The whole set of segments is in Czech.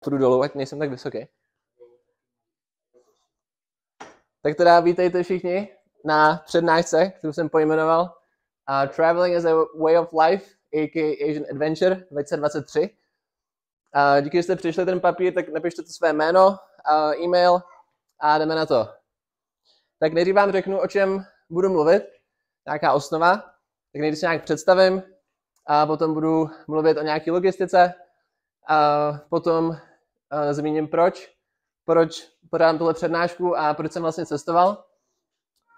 půjdu dolů, ať nejsem tak vysoký. Tak teda vítejte všichni na přednášce, kterou jsem pojmenoval Traveling as a Way of Life, a.k.a. Asian Adventure 2023. Díky, že jste přišli ten papír, tak napište to své jméno, e-mail a jdeme na to. Tak nejdřív vám řeknu, o čem budu mluvit, nějaká osnova, tak nejdřív se nějak představím, a potom budu mluvit o nějaké logistice, a potom zmíním proč podám tuhle přednášku a proč jsem vlastně cestoval.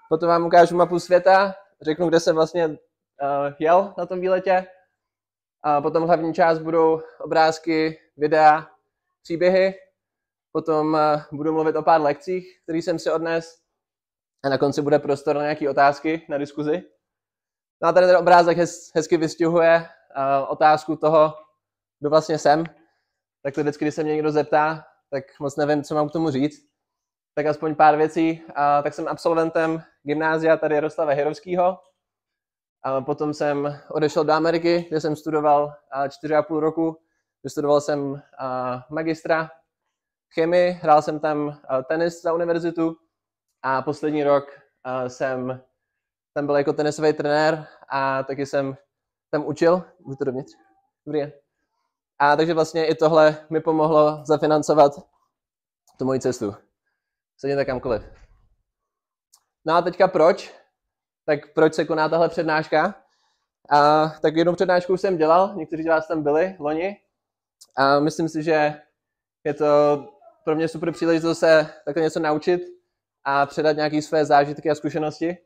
Potom vám ukážu mapu světa, řeknu, kde jsem vlastně jel na tom výletě. A potom hlavní část budou obrázky, videa, příběhy. Potom budu mluvit o pár lekcích, které jsem si odnes. A na konci bude prostor na nějaké otázky, na diskuzi. No a tady ten obrázek hezky vystihuje otázku toho, kdo vlastně jsem. Tak to vždycky, když se mě někdo zeptá, tak moc nevím, co mám k tomu říct. Tak aspoň pár věcí. Tak jsem absolventem gymnázia tady Jaroslava Hirovského. Potom jsem odešel do Ameriky, kde jsem studoval 4,5 roku. Vystudoval jsem magistra chemii, hrál jsem tam tenis za univerzitu a poslední rok jsem tam byl jako tenisový trenér a taky jsem tam učil. Můžu to dovnitř? Dobrý. A takže vlastně i tohle mi pomohlo zafinancovat tu moji cestu. Sedněte kamkoliv. No a teďka proč? Tak proč se koná tahle přednáška? Tak jednu přednášku jsem dělal, někteří z vás tam byli loni. A myslím si, že je to pro mě super příležitost se takhle něco naučit a předat nějaké své zážitky a zkušenosti.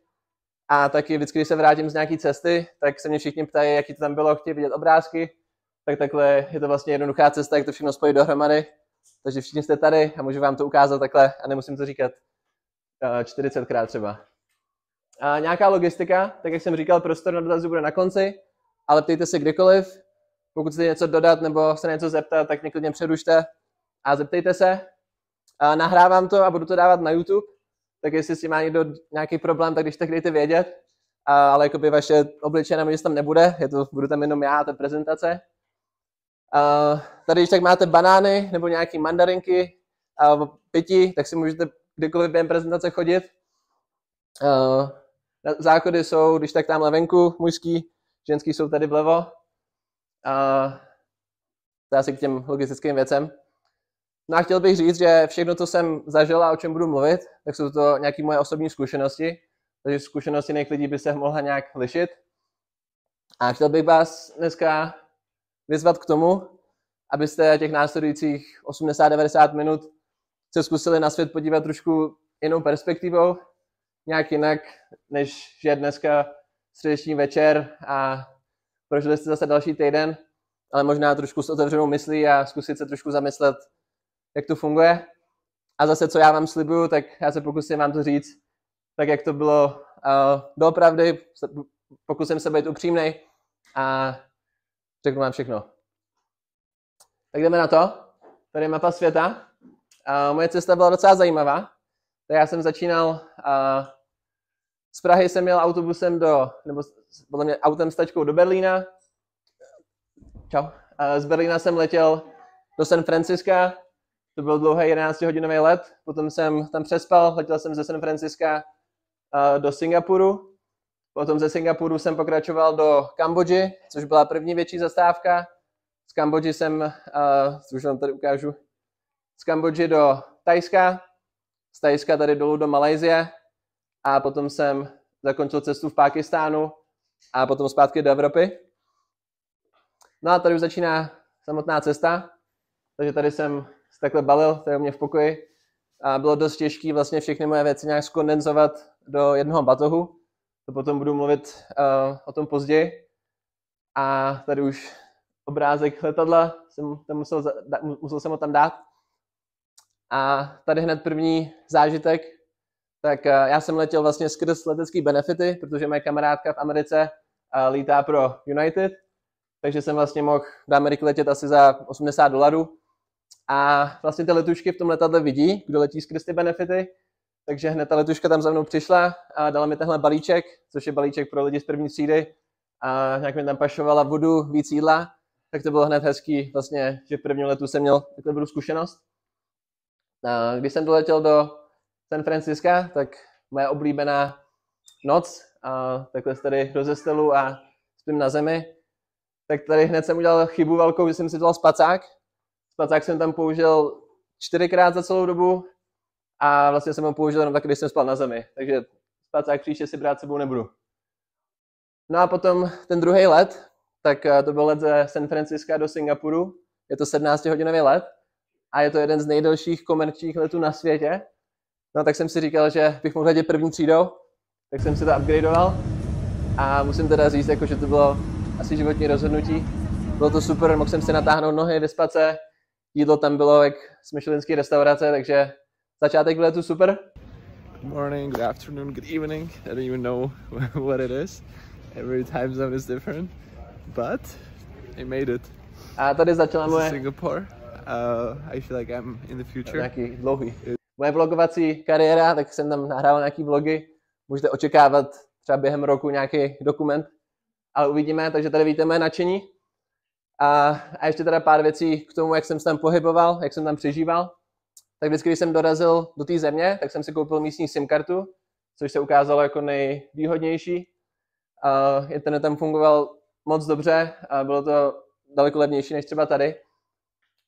A taky vždycky, když se vrátím z nějaké cesty, tak se mě všichni ptají, jaký to tam bylo, chtějí vidět obrázky. Tak takhle je to vlastně jednoduchá cesta, jak to všechno spojit dohromady. Takže všichni jste tady a můžu vám to ukázat takhle a nemusím to říkat 40krát třeba. Nějaká logistika, tak jak jsem říkal, prostor na dotazy bude na konci, ale ptejte se kdykoliv. Pokud chcete něco dodat nebo se něco zeptat, tak mě klidně přerušte a zeptejte se. Nahrávám to a budu to dávat na YouTube, tak jestli si má někdo nějaký problém, tak když tak dejte vědět. Ale jakoby vaše obličeje na mě tam nebude, budu tam jenom já a ta prezentace. Tady, když tak máte banány nebo nějaké mandarinky a pití, tak si můžete kdykoliv během prezentace chodit. Záchody jsou, když tak tamhle venku, mužský, ženský jsou tady vlevo. To je asi k těm logistickým věcem. No a chtěl bych říct, že všechno, co jsem zažil a o čem budu mluvit, tak jsou to nějaké moje osobní zkušenosti. Takže zkušenosti jiných lidí by se mohla nějak lišit. A chtěl bych vás dneska vyzvat k tomu, abyste těch následujících 80-90 minut se zkusili na svět podívat trošku jinou perspektivou, nějak jinak, než že je dneska středeční večer a prožili jste zase další týden, ale možná trošku s otevřenou myslí a zkusit se trošku zamyslet, jak to funguje. A zase, co já vám slibuju, tak já se pokusím vám to říct, tak jak to bylo doopravdy, pokusím se být upřímnej a řeknu vám všechno. Tak jdeme na to. Tady je mapa světa. Moje cesta byla docela zajímavá. Tak já jsem začínal, z Prahy jsem jel autobusem podle mě autem s tačkou do Berlína. Čau. Z Berlína jsem letěl do San Francisca. To byl dlouhý 11-hodinový let. Potom jsem tam přespal, letěl jsem ze San Francisca do Singapuru. Potom ze Singapuru jsem pokračoval do Kambodži, což byla první větší zastávka. Z Kambodži jsem, už vám tady ukážu, z Kambodži do Thajska, z Thajska tady dolů do Malajsie a potom jsem zakončil cestu v Pákistánu a potom zpátky do Evropy. No a tady už začíná samotná cesta, takže tady jsem se takhle balil, tady u mě v pokoji a bylo dost těžké vlastně všechny moje věci nějak skondenzovat do jednoho batohu. To potom budu mluvit o tom později. A tady už obrázek letadla, musel jsem ho tam dát. A tady hned první zážitek. Tak já jsem letěl vlastně skrz letecký benefity, protože moje kamarádka v Americe lítá pro United. Takže jsem vlastně mohl do Ameriky letět asi za $80. A vlastně ty letušky v tom letadle vidí, kdo letí skrz ty benefity. Takže hned ta letuška tam za mnou přišla a dala mi tenhle balíček, což je balíček pro lidi z první třídy. A nějak mi tam pašovala vodu, víc jídla. tak to bylo hned hezký, vlastně, že v prvním letu jsem měl takhle dobrou zkušenost. Když jsem doletěl do San Francisca, tak moje oblíbená noc, takhle tady do zestelu a spím na zemi, tak tady hned jsem udělal chybu velkou, že jsem si vzal spacák. Spacák jsem tam použil 4krát za celou dobu a vlastně jsem ho použil jenom tak, když jsem spal na zemi. Takže spacák příště si brát sebou nebudu. No a potom ten druhý let, tak to byl let ze San Francisca do Singapuru. Je to 17hodinový let a je to jeden z nejdelších komerčních letů na světě. No tak jsem si říkal, že bych mohl letět první třídou, tak jsem si to upgradeoval a musím teda říct, jako, že to bylo asi životní rozhodnutí. Bylo to super, mohl jsem si natáhnout nohy, vyspat se, jídlo tam bylo jak z michelinské restaurace, takže začátek letu super. Good morning, good afternoon, good evening. I don't even know what it is. Every time zone is different, but I made it. A tady začala moje... Singapore. I feel like I'm in the future. Nějaký dlouhý. Moje vlogovací kariéra, tak jsem tam nahrával nějaký vlogy. Můžete očekávat třeba během roku nějaký dokument, ale uvidíme, takže tady vidíte moje nadšení. A ještě teda pár věcí k tomu, jak jsem se tam pohyboval, jak jsem tam přežíval. Tak vždycky, když jsem dorazil do té země, tak jsem si koupil místní SIM kartu, což se ukázalo jako nejvýhodnější. Internet tam fungoval moc dobře a bylo to daleko levnější než třeba tady.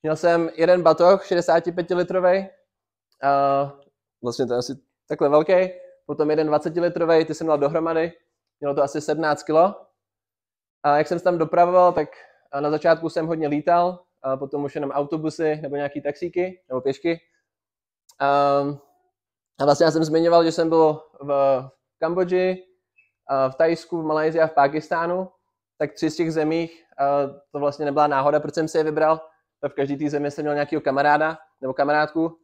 Měl jsem jeden batoh 65-litrový, vlastně to je asi takhle velký, potom jeden 20-litrový, ty jsem dal dohromady, mělo to asi 17 kg. A jak jsem se tam dopravoval, tak na začátku jsem hodně lítal, a potom už jenom autobusy nebo nějaký taxíky nebo pěšky. A vlastně já jsem zmiňoval, že jsem byl v Kambodži, v Thajsku, v Malajsii a v Pákistánu, tak 3 z těch zemích, to vlastně nebyla náhoda, proč jsem si je vybral. Tak v každé té zemi jsem měl nějakého kamaráda nebo kamarádku,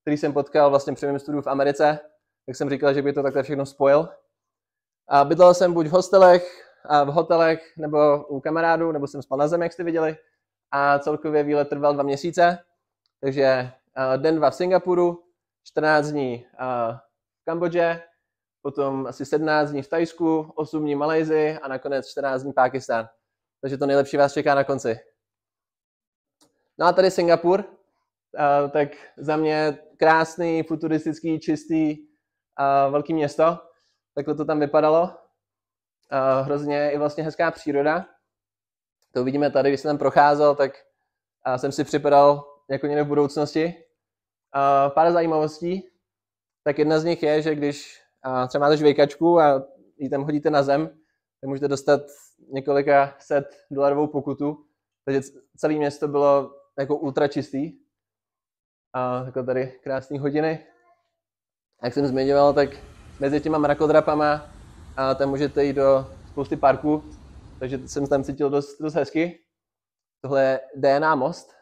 který jsem potkal vlastně při mém studiu v Americe, tak jsem říkal, že by to takhle všechno spojil. A bydlel jsem buď v hotelech nebo u kamarádů, nebo jsem spal na zemi, jak jste viděli. A celkově výlet trval 2 měsíce, takže den 2 v Singapuru, 14 dní v Kambodži, potom asi 17 dní v Thajsku, 8 dní v Malajsii a nakonec 14 dní Pákistán. Takže to nejlepší vás čeká na konci. No a tady Singapur, tak za mě krásný, futuristický, čistý, velký město. Takhle to tam vypadalo. Hrozně i vlastně hezká příroda. To uvidíme tady, když jsem tam procházel, tak jsem si připadal jako někde v budoucnosti. Pár zajímavostí. Tak jedna z nich je, že když třeba máte žvejkačku a ji tam hodíte na zem, tak můžete dostat několika set dolarovou pokutu. Takže celé město bylo jako ultra čistý. Takhle tady krásné hodiny. Jak jsem zmiňoval, tak mezi těma mrakodrapama tam můžete jít do spousty parků, takže jsem tam cítil dost hezky. Tohle je DNA most.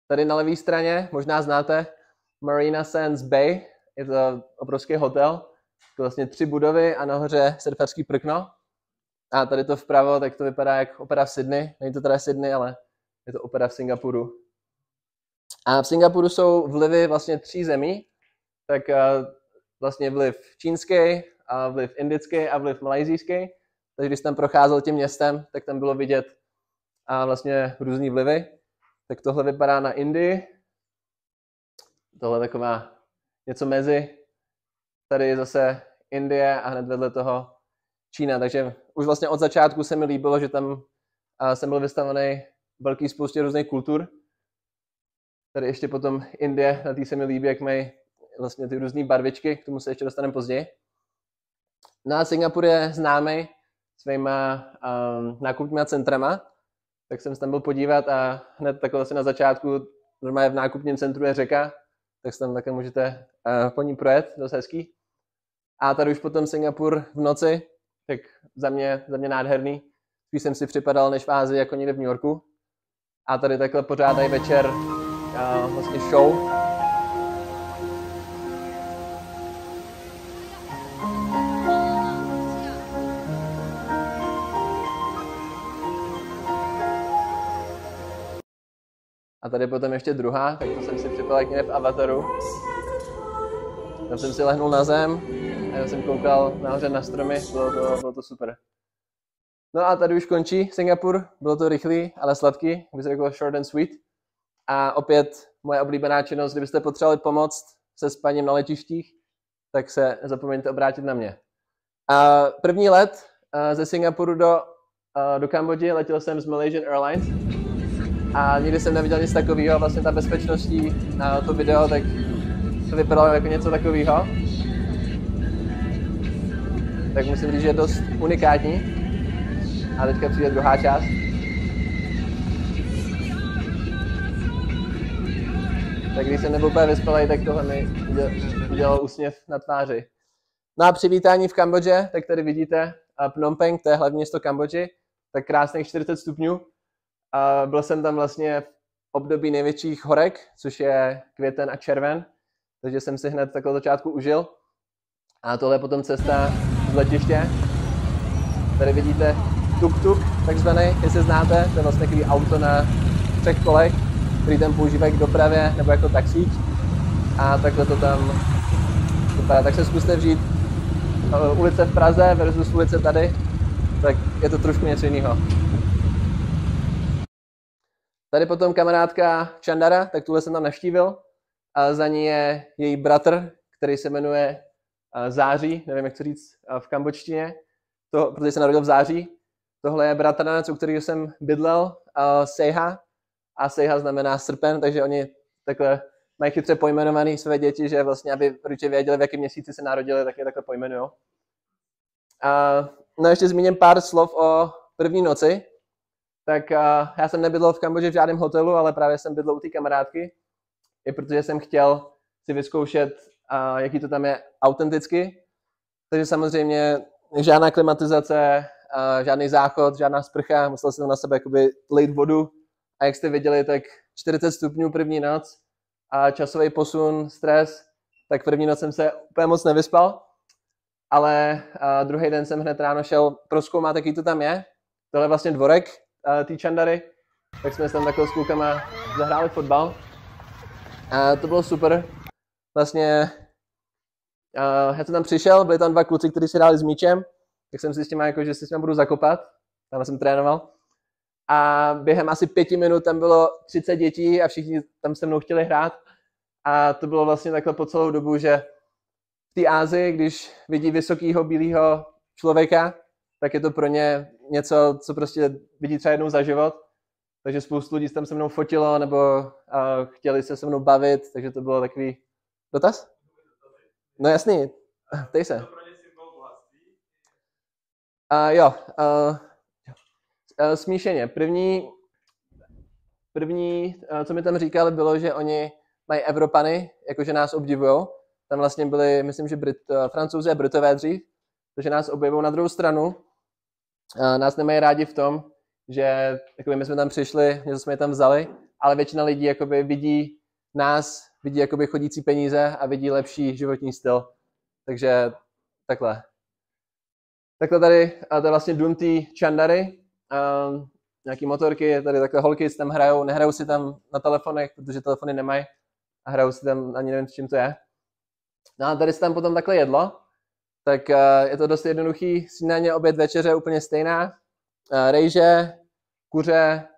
Tady na levé straně, možná znáte, Marina Sands Bay, je to obrovský hotel, to vlastně 3 budovy a nahoře surfařský prkno. A tady to vpravo, tak to vypadá jak opera v Sydney, není to teda Sydney, ale je to opera v Singapuru. A v Singapuru jsou vlivy vlastně 3 zemí, tak vlastně vliv čínský, vliv indický a vliv malajzijský. Takže když jsem tam procházel tím městem, tak tam bylo vidět vlastně různý vlivy. Tak tohle vypadá na Indii. Tohle taková něco mezi. Tady je zase Indie a hned vedle toho Čína. Takže už vlastně od začátku se mi líbilo, že tam jsem byl vystavený velký spoustě různých kultur. Tady ještě potom Indie, na té se mi líbí, jak mají vlastně ty různé barvičky, k tomu se ještě dostaneme později. No a Singapur je známý svýma nákupníma centrama, tak jsem se tam byl podívat a hned takhle asi na začátku, normálně v nákupním centru je řeka, tak se tam také můžete po ní projet, dost hezký. A tady už potom Singapur v noci, tak za mě nádherný. Spíš jsem si připadal než v Ázii jako někde v New Yorku. A tady takhle pořádají večer vlastně show. A tady potom ještě druhá, tak to jsem si připadal jak někde v Avataru. Tam jsem si lehnul na zem a já jsem koukal nahoře na stromy, bylo to super. No a tady už končí Singapur, bylo to rychlý, ale sladký, jak by se řeklo short and sweet. A opět moje oblíbená činnost, kdybyste potřebovali pomoct se spaním na letištích, tak se nezapomeňte obrátit na mě. A první let ze Singapuru do Kambodži letěl jsem z Malaysian Airlines a nikdy jsem neviděl nic takového. Vlastně ta bezpečností na to video, tak to vypadalo jako něco takového. Tak musím říct, že je dost unikátní. A teďka přijde druhá část. Tak když jsem nebyl úplně vyspalej, tak tohle mi udělalo úsměv na tváři. No a přivítání v Kambodži, tak tady vidíte Phnom Penh, to je hlavní město Kambodži, tak krásných 40 stupňů. A byl jsem tam vlastně v období největších horek, což je květen a červen, takže jsem si hned takhle začátku užil. A tohle je potom cesta z letiště. Tady vidíte tuk-tuk, takzvaný, jestli znáte, to je vlastně takový auto na 3 kolech, který tam používají k dopravě nebo jako taxík. A takhle to tam vypadá. Tak se zkuste vžít ulice v Praze versus ulice tady, tak je to trošku něco jiného. Tady potom kamarádka Chandara, tak tuhle jsem tam navštívil. A za ní je její bratr, který se jmenuje Září, nevím, jak to říct v kambodštině, protože se narodil v září. Tohle je bratranec, u kterého jsem bydlel, Sejha. A Sejha znamená srpen, takže oni takhle mají chytře pojmenovaný své děti, že vlastně, aby rodiče věděli, v jakém měsíci se narodili, tak je takhle pojmenujou. No ještě zmíním pár slov o první noci. Tak já jsem nebydlel v Kambodži v žádném hotelu, ale právě jsem bydlel u té kamarádky, i protože jsem chtěl si vyzkoušet, jaký to tam je autenticky. Takže samozřejmě žádná klimatizace, žádný záchod, žádná sprcha, musel jsem na sebe jakoby lejt vodu. A jak jste viděli, tak 40 stupňů první noc a časový posun, stres, tak první noc jsem se úplně moc nevyspal. Ale druhý den jsem hned ráno šel prozkoumat, jaký to tam je. Tohle je vlastně dvorek té Chandary, tak jsme tam takhle s klukama zahráli fotbal. A to bylo super. Vlastně já jsem tam přišel, byli tam 2 kluci, kteří si hráli s míčem, tak jsem si s tím jako, že si s tím budu zakopat. Tam jsem trénoval. A během asi 5 minut tam bylo 30 dětí a všichni tam se mnou chtěli hrát. A to bylo vlastně takhle po celou dobu, že v té Asii, když vidí vysokýho bílého člověka, tak je to pro ně něco, co prostě vidí třeba jednou za život. Takže spoustu lidí tam se mnou fotilo nebo chtěli se mnou bavit, takže to bylo takový... Dotaz? No jasný, ptej se. Jo, smíšeně. První, co mi tam říkali, bylo, že oni mají Evropany, jakože nás obdivujou. Tam vlastně byli, myslím, že Francouzi a Britové dřív, takže nás objevují. Na druhou stranu nás nemají rádi v tom, že jakoby my jsme tam přišli, něco jsme je tam vzali, ale většina lidí jakoby vidí nás, vidí jakoby chodící peníze a vidí lepší životní styl. Takže takhle. Takhle tady, to je vlastně dům té Chandary. Nějaký motorky, tady takhle holky si tam hrajou, nehrajou si tam na telefonech, protože telefony nemají a hrajou si tam, ani nevím, s čím to je. No a tady se tam potom takhle jedlo, tak je to dost jednoduchý, snídaně, oběd, večeře úplně stejná. Rejže, kuře,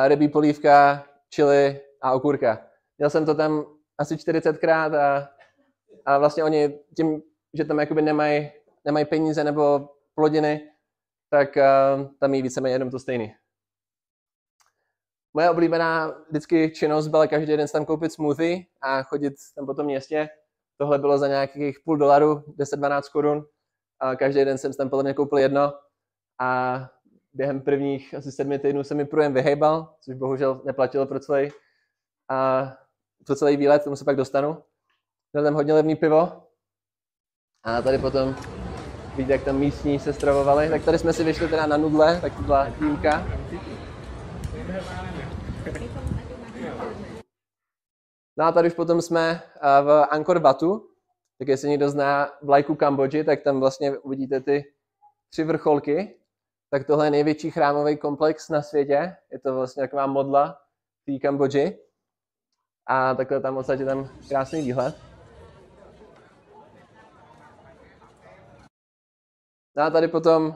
rybí polívka, chili a okurka. Měl jsem to tam asi 40krát a vlastně oni tím, že tam jakoby nemají peníze nebo plodiny, tak tam jí víceméně jenom to stejný. Moje oblíbená vždycky činnost byla každý den tam koupit smoothie a chodit tam po tom městě. Tohle bylo za nějakých $0,5, 10-12 korun. A každý den jsem tam podle mě koupil jedno a během prvních asi 7 týdnů jsem mi průjem vyhejbal, což bohužel neplatilo pro celý výlet, k tomu se pak dostanu. Měl tam hodně levný pivo a tady potom vidíte, jak tam místní se stravovali. Tak tady jsme si vyšli teda na nudle, tak to byla výjimka. No a tady už potom jsme v Angkor Watu, tak jestli někdo zná vlajku Kambodži, tak tam vlastně uvidíte ty 3 vrcholky. Tak tohle je největší chrámový komplex na světě. Je to vlastně taková modla v té Kambodži. A takhle tam odsaď je tam krásný výhled. No a tady potom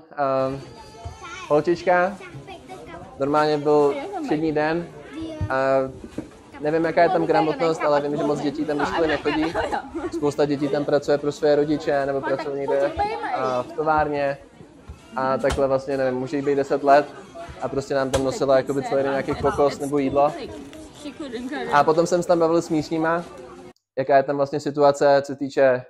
holčička. Normálně byl všední den. A nevím, jaká je tam gramotnost, ale vím, že moc dětí tam do školy nechodí. Spousta dětí tam pracuje pro své rodiče nebo pracují někde v továrně. A takhle vlastně, nevím, může jí být 10 let a prostě nám tam nosila jakoby celý den nějaký kokos nebo jídlo. A potom jsem se tam bavil s místníma, jaká je tam vlastně situace, co se týče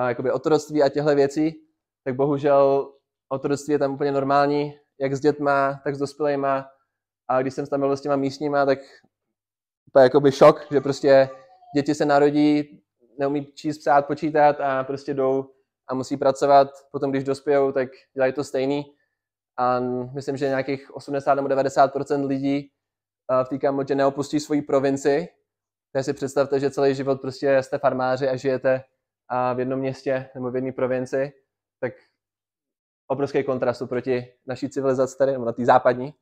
jakoby otroctví a těchto věcí. Tak bohužel otroctví je tam úplně normální, jak s dětma, tak s dospělejma. A když jsem tam byl s těma místníma, tak to je jakoby šok, že prostě děti se narodí, neumí číst, psát, počítat a prostě jdou a musí pracovat. Potom, když dospějou, tak dělají to stejný. A myslím, že nějakých 80 nebo 90% lidí v té Kambodži neopustí svoji provinci. Takže si představte, že celý život prostě jste farmáři a žijete v jednom městě nebo v jedné provinci. Tak obrovský kontrast proti naší civilizaci tady, nebo na té západní.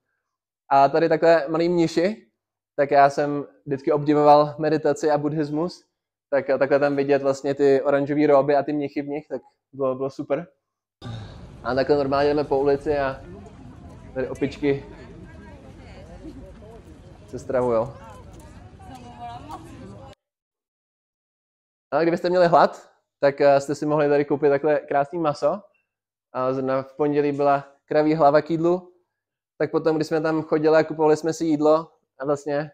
A tady takhle malí mniši, tak já jsem vždycky obdivoval meditaci a buddhismus, tak takhle tam vidět vlastně ty oranžové roby a ty mnichy v nich, tak bylo super. A takhle normálně jdeme po ulici a tady opičky se stravujou. A kdybyste měli hlad, tak jste si mohli tady koupit takhle krásný maso. A zrovna v pondělí byla kraví hlava k jídlu, tak potom, když jsme tam chodili a kupovali jsme si jídlo a vlastně,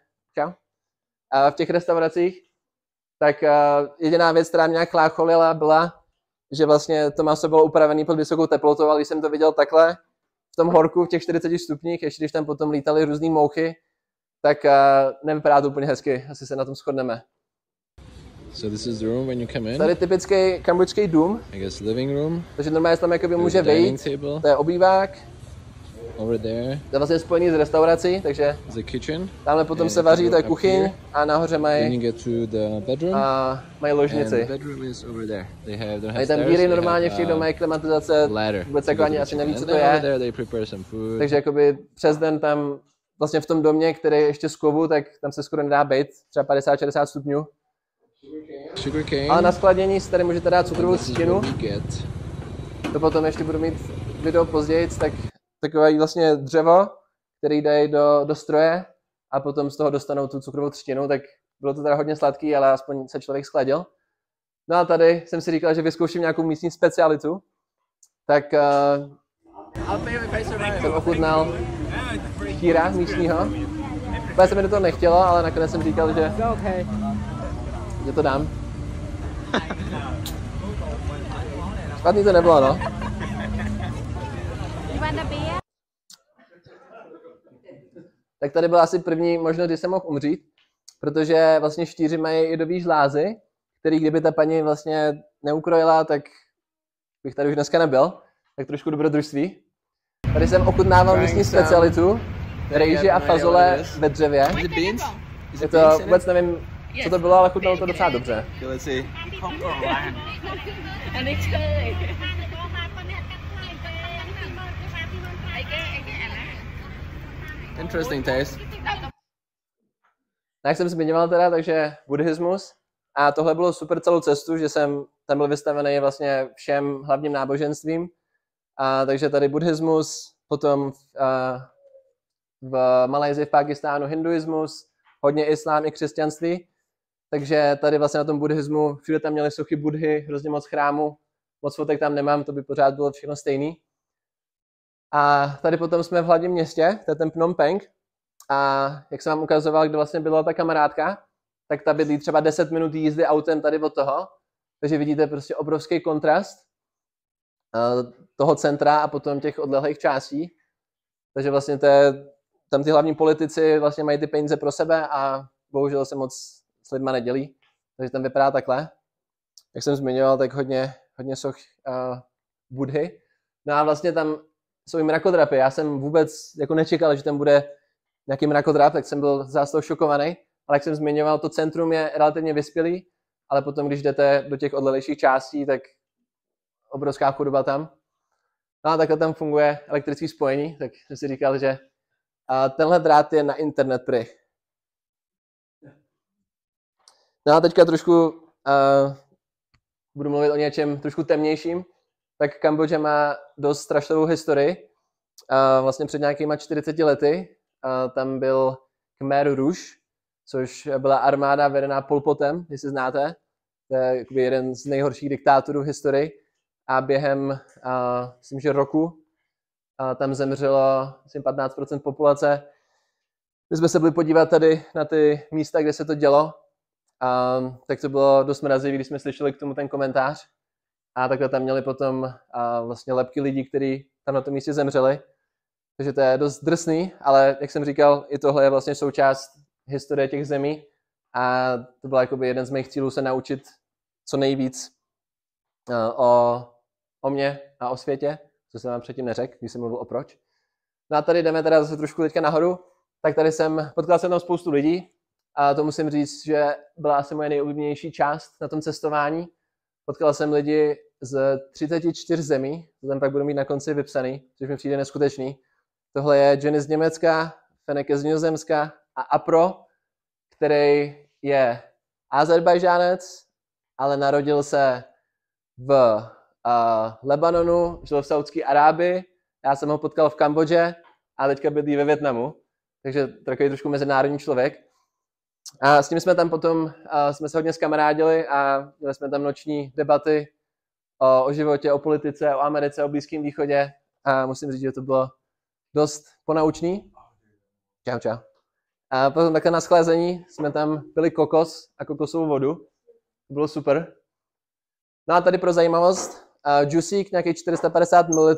a v těch restauracích, tak jediná věc, která mě nějak chlácholila, byla, že vlastně to maso bylo upravené pod vysokou teplotou, ale když jsem to viděl takhle v tom horku v těch 40 stupních, ještě když tam potom lítaly různý mouchy, tak nevypadá to úplně hezky, asi se na tom shodneme. So this is the room when you come in. Tady typický kambodžský dům. I guess living room. Takže normálně tam jakoby může vejít. To je obývák. Over there. To je vlastně spojený s restaurací, takže the kitchen. Tamhle potom se vaří, to je kuchyň a nahoře mají mají ložnici. The bedroom is over there. Mají tam díry normálně, všechno mají klimatizace, vůbec jako ani neví, co to je. Takže jakoby přes den tam vlastně v tom domě, který je ještě z kovu, tak tam se skoro nedá být, třeba 50-60 stupňů. Ale na skladění si tady můžete dát cukrovou třtinu. To potom ještě budu mít video později, tak takové vlastně dřevo, který dají do stroje a potom z toho dostanou tu cukrovou třtinu, tak bylo to teda hodně sladký, ale aspoň se člověk schladil. No a tady jsem si říkal, že vyzkouším nějakou místní specialitu, tak jsem ochutnal chýra místního. Úplně se mi do toho nechtělo, ale nakonec jsem říkal, že to dám. Špatný to nebylo, no. Tak tady byla asi první možnost, kdy jsem mohl umřít, protože vlastně štíři mají jedový žlázy, který kdyby ta paní vlastně neukrojila, tak bych tady už dneska nebyl. Tak trošku dobrodružství. Tady jsem ochutnával místní specialitu, rejži a fazole ve dřevě. Je to, vůbec nevím, co to bylo, ale chutnalo to docela dobře. Interesting taste. Jak jsem zmiňoval teda, takže buddhismus. A tohle bylo super celou cestu, že jsem tam byl vystavený vlastně všem hlavním náboženstvím. A takže tady buddhismus, potom v Malajsii, v Pákistánu hinduismus, hodně islám i křesťanství. Takže tady vlastně na tom buddhismu, všude tam měli sochy Buddhy, hrozně moc chrámů, moc fotek tam nemám, to by pořád bylo všechno stejný. A tady potom jsme v hlavním městě, to je ten Phnom Penh. A jak jsem vám ukazoval, kde vlastně byla ta kamarádka, tak ta bydlí třeba 10 minut jízdy autem tady od toho. Takže vidíte prostě obrovský kontrast toho centra a potom těch odlehlých částí. Takže vlastně tam ty hlavní politici vlastně mají ty peníze pro sebe a bohužel se moc s lidma nedělí. Takže tam vypadá takhle. Jak jsem zmiňoval, tak hodně soch Buddhy. No a vlastně tam jsou i mrakodrapy. Já jsem vůbec jako nečekal, že tam bude nějaký mrakodrap, tak jsem byl z toho šokovaný. Ale jak jsem zmiňoval, to centrum je relativně vyspělý, ale potom, když jdete do těch odlehlejších částí, tak obrovská chudoba tam. No a takhle tam funguje elektrické spojení, tak jsem si říkal, že tenhle drát je na internet pryč. No a teďka trošku budu mluvit o něčem trošku temnějším. Tak Kambodža má dost strašlivou historii. vlastně před nějakýma 40 lety. Tam byl Khmer Rouge, což byla armáda vedená Pol Potem, jestli znáte. To je jakoby jeden z nejhorších diktátorů v historii. A během, myslím, že roku tam zemřelo 15% populace. My jsme se byli podívat tady na ty místa, kde se to dělo. Tak to bylo dost mrazivý, když jsme slyšeli k tomu ten komentář. A takhle tam měli potom vlastně lebky lidí, kteří tam na tom místě zemřeli. Takže to je dost drsný, ale jak jsem říkal, i tohle je vlastně součást historie těch zemí. A to byl jakoby jeden z mých cílů se naučit co nejvíc o mě a o světě, co jsem vám předtím neřekl, když jsem mluvil o proč. No a tady jdeme teda zase trošku teďka nahoru. Tak tady potkal jsem tam spoustu lidí a to musím říct, že byla asi moje nejoblíbenější část na tom cestování. Potkal jsem lidi z 34 zemí, to tam pak budu mít na konci vypsaný, což mi přijde neskutečný. Tohle je Jenny z Německa, Feneke z Nizozemska a Apro, který je Azerbajdžánec, ale narodil se v Lebanonu, žil v Saudské Arábii, já jsem ho potkal v Kambodži a teďka bydlí ve Vietnamu, takže takový trošku mezinárodní člověk. A s tím jsme tam potom jsme se hodně zkamarádili a měli jsme tam noční debaty o životě, o politice, o Americe, o Blízkém východě a musím říct, že to bylo dost ponaučný. Čau, čau. A potom takhle na schlazení jsme tam pili kokos a kokosovou vodu. To bylo super. No a tady pro zajímavost, džusík nějakých 450 ml,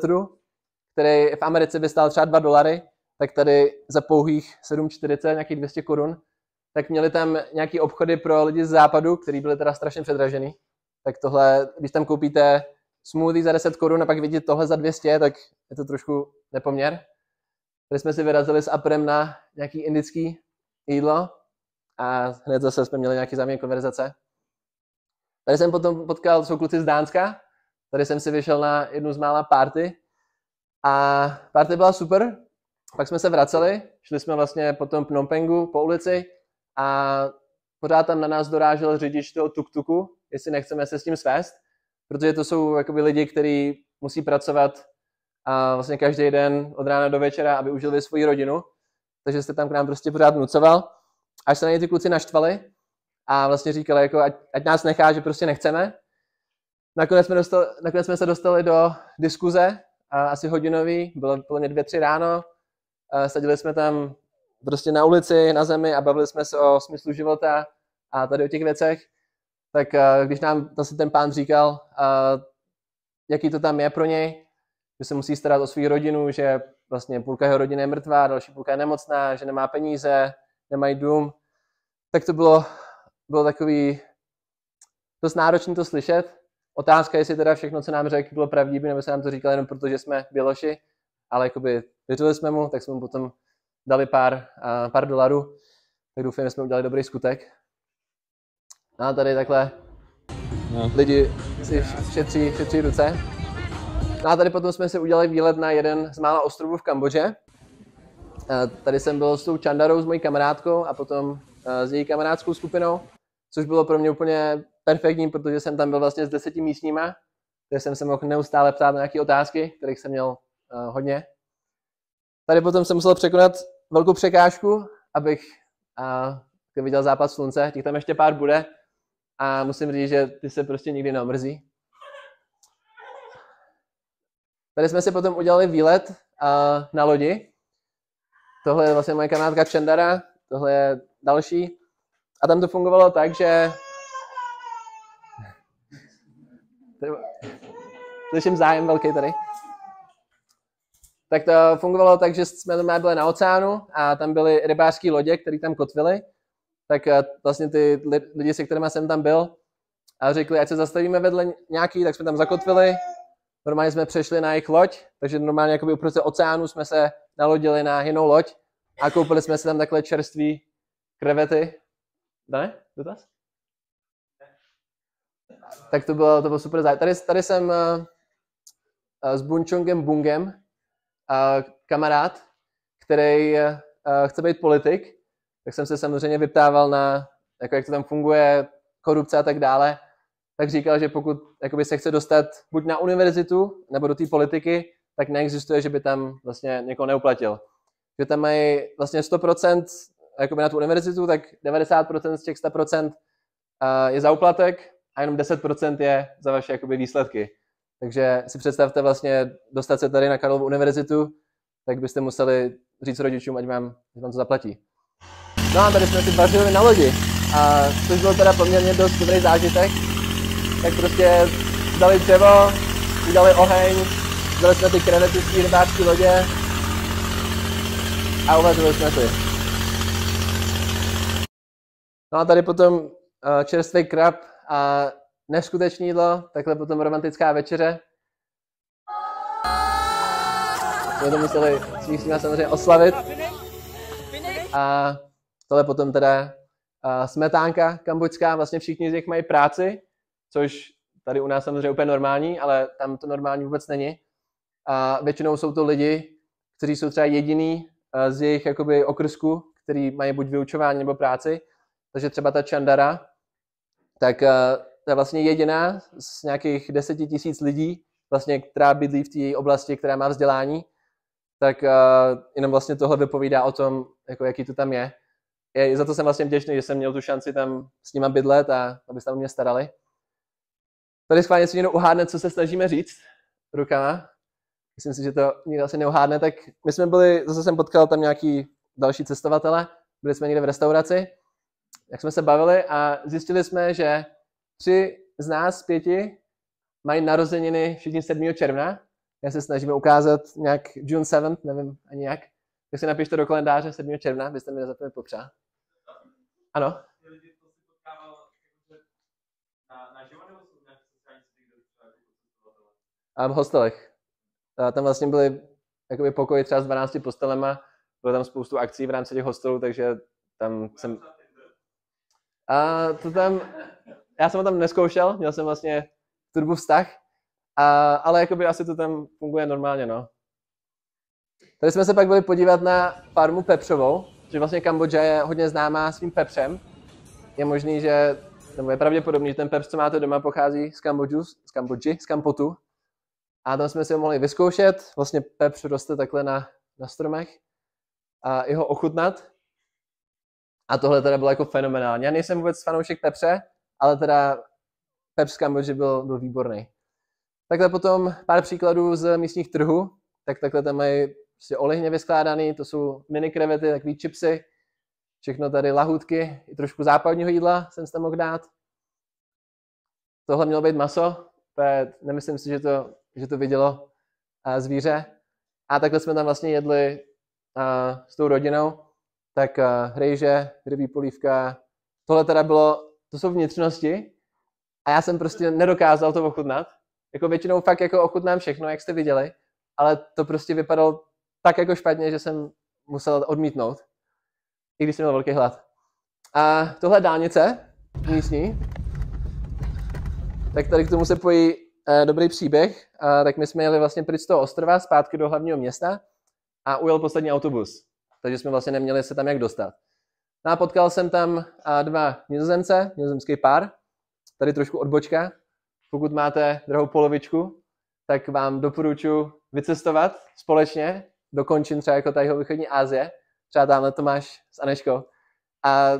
který v Americe by stál třeba $2, tak tady za pouhých 7,40, nějakých 200 korun, tak měli tam nějaký obchody pro lidi z západu, který byly teda strašně předražený. Tak tohle, když tam koupíte smoothie za 10 korun a pak vidíte tohle za 200, tak je to trošku nepoměr. Tady jsme si vyrazili s Aprem na nějaký indický jídlo a hned zase jsme měli nějaký záměr konverzace. Tady jsem potom potkal, jsou kluci z Dánska, tady jsem si vyšel na jednu z mála party a party byla super. Pak jsme se vraceli, šli jsme vlastně po tom Phnom Penhu po ulici a pořád tam na nás dorážel řidič toho tuk-tuku, jestli nechceme se s tím svést, protože to jsou jakoby lidi, kteří musí pracovat a vlastně každý den od rána do večera, aby užili svoji rodinu, takže jste tam k nám prostě pořád nucoval, až se na ně ty kluci naštvali a vlastně říkali, jako, ať nás nechá, že prostě nechceme. Nakonec jsme se dostali do diskuze, asi hodinový, bylo plně 2-3 ráno, seděli jsme tam prostě na ulici, na zemi a bavili jsme se o smyslu života a tady o těch věcech. Tak když nám zase ten pán říkal, jaký to tam je pro něj, že se musí starat o svou rodinu, že vlastně půlka jeho rodiny je mrtvá, další půlka je nemocná, že nemá peníze, nemají dům, tak to bylo takový dost náročné to slyšet. Otázka, jestli teda všechno, co nám řekl, bylo pravdivé, nebo se nám to říkal jenom proto, že jsme Běloši, ale jakoby věřili jsme mu, tak jsme mu potom dali pár $, tak doufám, že jsme udělali dobrý skutek. A tady takhle lidi si šetří ruce. No a tady potom jsme si udělali výlet na jeden z mála ostrovů v Kambodži. Tady jsem byl s tou Chandarou, s mojí kamarádkou a potom s její kamarádskou skupinou, což bylo pro mě úplně perfektní, protože jsem tam byl vlastně s 10 místníma, kde jsem se mohl neustále ptát na nějaké otázky, kterých jsem měl hodně. Tady potom jsem musel překonat velkou překážku, abych viděl západ slunce, těch tam ještě pár bude a musím říct, že ty se prostě nikdy neomrzí. Tady jsme si potom udělali výlet na lodi. Tohle je vlastně moje kamarádka Chandara, tohle je další. A tam to fungovalo tak, že... Slyším zájem velký tady. Tak to fungovalo tak, že jsme tam byli na oceánu a tam byly rybářské lodě, které tam kotvily. Tak vlastně ty lidi, se kterými jsem tam byl, a řekli, ať se zastavíme vedle nějaký, tak jsme tam zakotvili. Normálně jsme přešli na jejich loď, takže normálně jakoby uprostřed oceánu jsme se nalodili na jinou loď a koupili jsme si tam takhle čerství krevety. Ne? Dotaz? Tak to bylo super zájem. Tady jsem s Bunchongem Bungem, kamarád, který chce být politik, tak jsem se samozřejmě vyptával na, jak to tam funguje, korupce a tak dále. Tak říkal, že pokud jakoby se chce dostat buď na univerzitu, nebo do té politiky, tak neexistuje, že by tam vlastně někoho neuplatil. Že tam mají vlastně 100% jakoby na tu univerzitu, tak 90% z těch 100% je za úplatek a jenom 10% je za vaše jakoby výsledky. Takže si představte vlastně dostat se tady na Karlovu univerzitu, tak byste museli říct rodičům, ať vám to zaplatí. No a tady jsme si vařili na lodi, což byl teda poměrně dost dobrý zážitek. Tak prostě dali dřevo, udělali oheň, dali jsme ty krevety z té rybářské lodě a uvařili jsme si. No a tady potom čerstvý krab a neskutečné jídlo, takhle potom romantická večeře. Jsme to museli s nimi samozřejmě oslavit. A tohle potom teda smetánka kambodžská, vlastně všichni z nich mají práci, což tady u nás samozřejmě úplně normální, ale tam to normální vůbec není. A většinou jsou to lidi, kteří jsou třeba jediný z jejich jakoby okrsku, který mají buď vyučování nebo práci. Takže třeba ta Čandara, tak to je vlastně jediná z nějakých 10 000 lidí, vlastně, která bydlí v té oblasti, která má vzdělání. Tak jenom vlastně tohle vypovídá o tom, jako jaký to tam je. Za to jsem vlastně vděčný, že jsem měl tu šanci tam s nima bydlet a aby se tam o mě starali. Tady schválně si někdo uhádne, co se snažíme říct rukama. Myslím si, že to nikdo asi neuhádne. Tak my jsme byli, zase jsem potkal tam nějaký další cestovatele, byli jsme někde v restauraci, jak jsme se bavili a zjistili jsme, že 3 z nás 5 mají narozeniny všichni 7. června. Já se snažíme ukázat nějak June 7th, nevím ani jak. Tak si napište do kalendáře 7. června, byste mi nezapomněli popřát. Ano? A v hostelech. Tam vlastně byly jakoby pokoji třeba s 12 postelema, bylo tam spoustu akcí v rámci těch hostelů, takže tam jsem... Já jsem ho tam neskoušel, měl jsem vlastně turbo vztah, ale jakoby asi to tam funguje normálně, no. Tady jsme se pak byli podívat na farmu pepřovou, že vlastně Kambodža je hodně známá svým pepřem. Je možný, že, nebo je pravděpodobný, že ten pepř, co máte doma, pochází z Kambodži, z Kampotu. A tam jsme si ho mohli vyzkoušet. Vlastně pepř roste takhle na stromech a i ho ochutnat. A tohle teda bylo jako fenomenální. Já nejsem vůbec fanoušek pepře, ale teda pepř z Kambodži byl výborný. Takhle potom pár příkladů z místních trhů. Tak takhle tam mají prostě olejně vyskládaný, to jsou mini krevety, takový chipsy, všechno tady lahůdky, i trošku západního jídla jsem si tam mohl dát. Tohle mělo být maso, nemyslím si, že to vidělo zvíře. A takhle jsme tam vlastně jedli s tou rodinou, tak rejže, rybí polívka, tohle teda bylo, to jsou vnitřnosti a já jsem prostě nedokázal to ochutnat. Jako většinou fakt jako ochutnám všechno, jak jste viděli, ale to prostě vypadalo tak jako špatně, že jsem musel odmítnout, i když jsem měl velký hlad. A tohle dálnice místní, tak tady k tomu se pojí dobrý příběh. Tak my jsme jeli vlastně pryč z toho ostrova zpátky do hlavního města a ujel poslední autobus, takže jsme vlastně neměli se tam jak dostat. No a potkal jsem tam 2 Nizozemce, nizozemský pár, tady trošku odbočka. Pokud máte druhou polovičku, tak vám doporučuji vycestovat společně do končin třeba jako tady východní Asie, třeba tamhle Tomáš s Aneškou. A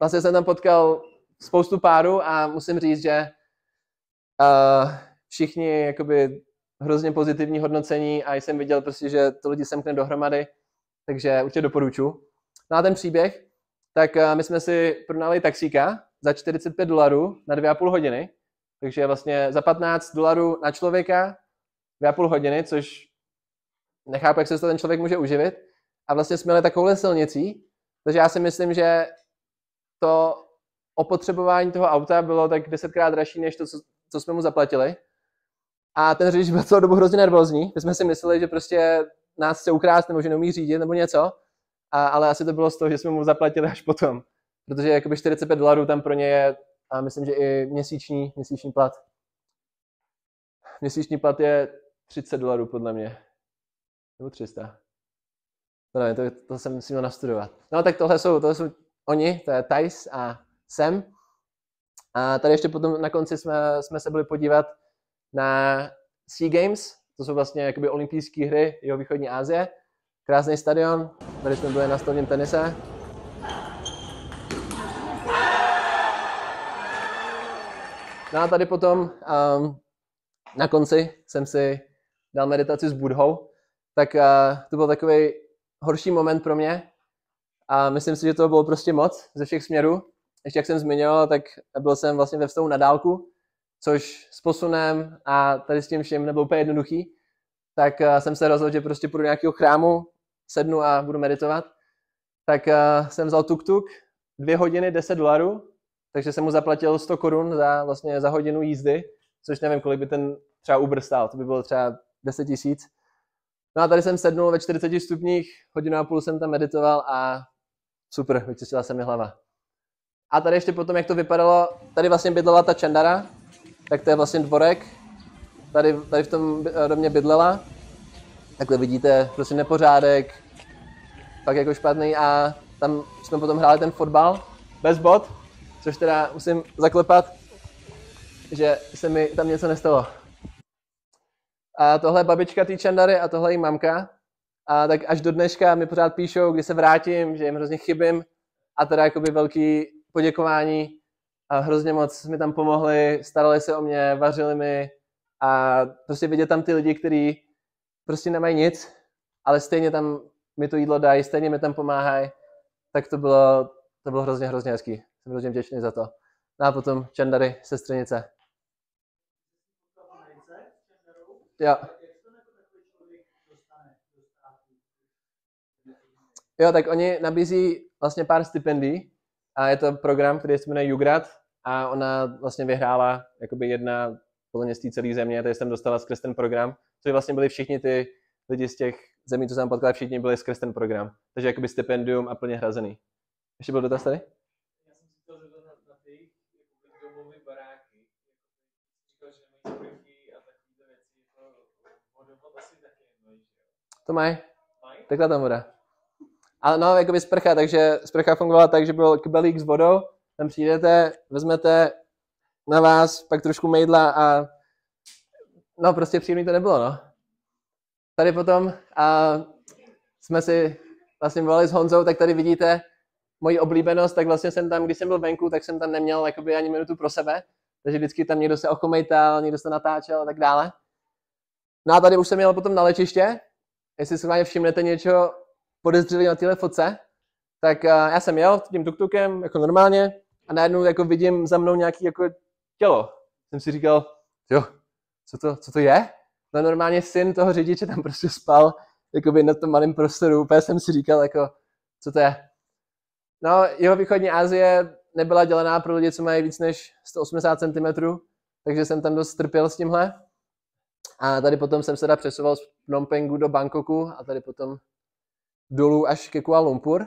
vlastně jsem tam potkal spoustu párů a musím říct, že všichni jakoby hrozně pozitivní hodnocení a jsem viděl prostě, že to lidi semkne dohromady, takže určitě doporučuji. No a ten příběh, tak my jsme si pronali taxíka za $45 na 2,5 hodiny, takže vlastně za $15 na člověka 2,5 hodiny, což nechápu, jak se to ten člověk může uživit. A vlastně jsme jeli takovouhle silnicí, takže já si myslím, že to opotřebování toho auta bylo tak 10krát dražší, než to, co jsme mu zaplatili. A ten řidič byl celou dobu hrozně nervózní. My jsme si mysleli, že prostě nás chce ukrást, nebo že neumí řídit, nebo něco. Ale asi to bylo z toho, že jsme mu zaplatili až potom. Protože jakoby $45 tam pro ně je, a myslím, že i měsíční plat. Měsíční plat je $30 podle mě. Nebo 300. No ne, to jsem si měl nastudovat. No tak tohle jsou oni, to je Thijs a Sam. A tady ještě potom na konci jsme se byli podívat na Sea Games, to jsou vlastně jakoby olympijské hry jihovýchodní Asie. Krásný stadion, tady jsme byli na stolním tenise. No a tady potom na konci jsem si dal meditaci s Budhou, tak to byl takový horší moment pro mě a myslím si, že to bylo prostě moc ze všech směrů. Ještě jak jsem zmiňoval, tak byl jsem vlastně ve vztahu na dálku, což s posunem a tady s tím vším nebylo úplně jednoduchý, tak jsem se rozhodl, že prostě půjdu do nějakého chrámu, sednu a budu meditovat. Tak jsem vzal tuk-tuk, 2 hodiny $10, takže jsem mu zaplatil 100 korun za hodinu jízdy, což nevím, kolik by ten třeba Uber stál, to by bylo třeba 10 000. No a tady jsem sednul ve 40 stupních, 1,5 hodiny jsem tam meditoval a super, vyčistila se mi hlava. A tady ještě potom, jak to vypadalo, tady vlastně bydlela ta Čandara, tak to je vlastně dvorek, tady v tom domě bydlela. Takhle vidíte, prostě nepořádek, fakt jako špatný a tam jsme potom hráli ten fotbal bez bod, což teda musím zaklepat, že se mi tam něco nestalo. A tohle je babička té Čandary a tohle je mamka. A tak až do dneška mi pořád píšou, kdy se vrátím, že jim hrozně chybím a teda jakoby velký poděkování a hrozně moc mi tam pomohli, starali se o mě, vařili mi a prostě vidět tam ty lidi, kteří prostě nemají nic, ale stejně tam mi to jídlo dají, stejně mi tam pomáhají, tak to bylo hrozně hezký. Jsem hrozně vděčný za to. No a potom Čandary, sestřenice. Jo. Jo, tak oni nabízí vlastně pár stipendií a je to program, který se jmenuje Jugrad a ona vlastně vyhrála jakoby jedna podle mě z té celé země, takže jsem dostala skrz ten program, což vlastně byli všichni ty lidi z těch zemí, co jsem potkal, všichni byli skrz ten program, takže jakoby stipendium a plně hrazený. Ještě byl dotaz tady? Já jsem si chtěl zeptat na ty domové baráky, říkal, že nemají sprchy a takové věci, vodovod asi taky nemají, že jo? To mají. Takhle tam voda. Ale no, jakoby sprcha, takže sprcha fungovala tak, že byl kbelík s vodou, tam přijdete, vezmete na vás, pak trošku mejdla a no prostě příjemný to nebylo, no. Tady potom jsme si vlastně volali s Honzou, tak tady vidíte moji oblíbenost, tak vlastně jsem tam, když jsem byl venku, tak jsem tam neměl jakoby ani minutu pro sebe, takže vždycky tam někdo se ochomejtal, někdo se natáčel a tak dále. No a tady už jsem jel potom na letiště, jestli si vám všimnete něco podezřelého na téhle fotce, tak já jsem jel tím tuk-tukem jako normálně a najednou jako vidím za mnou nějaký jako tělo. Jsem si říkal, jo, co to je? No normálně syn toho řidiče tam prostě spal jakoby na tom malém prostoru, úplně jsem si říkal jako, co to je? No, jihovýchodní Asie nebyla dělaná pro lidi, co mají víc než 180 cm, takže jsem tam dost trpěl s tímhle. A tady potom jsem se přesouval z Phnom Penhu do Bangkoku a tady potom dolů až ke Kuala Lumpur.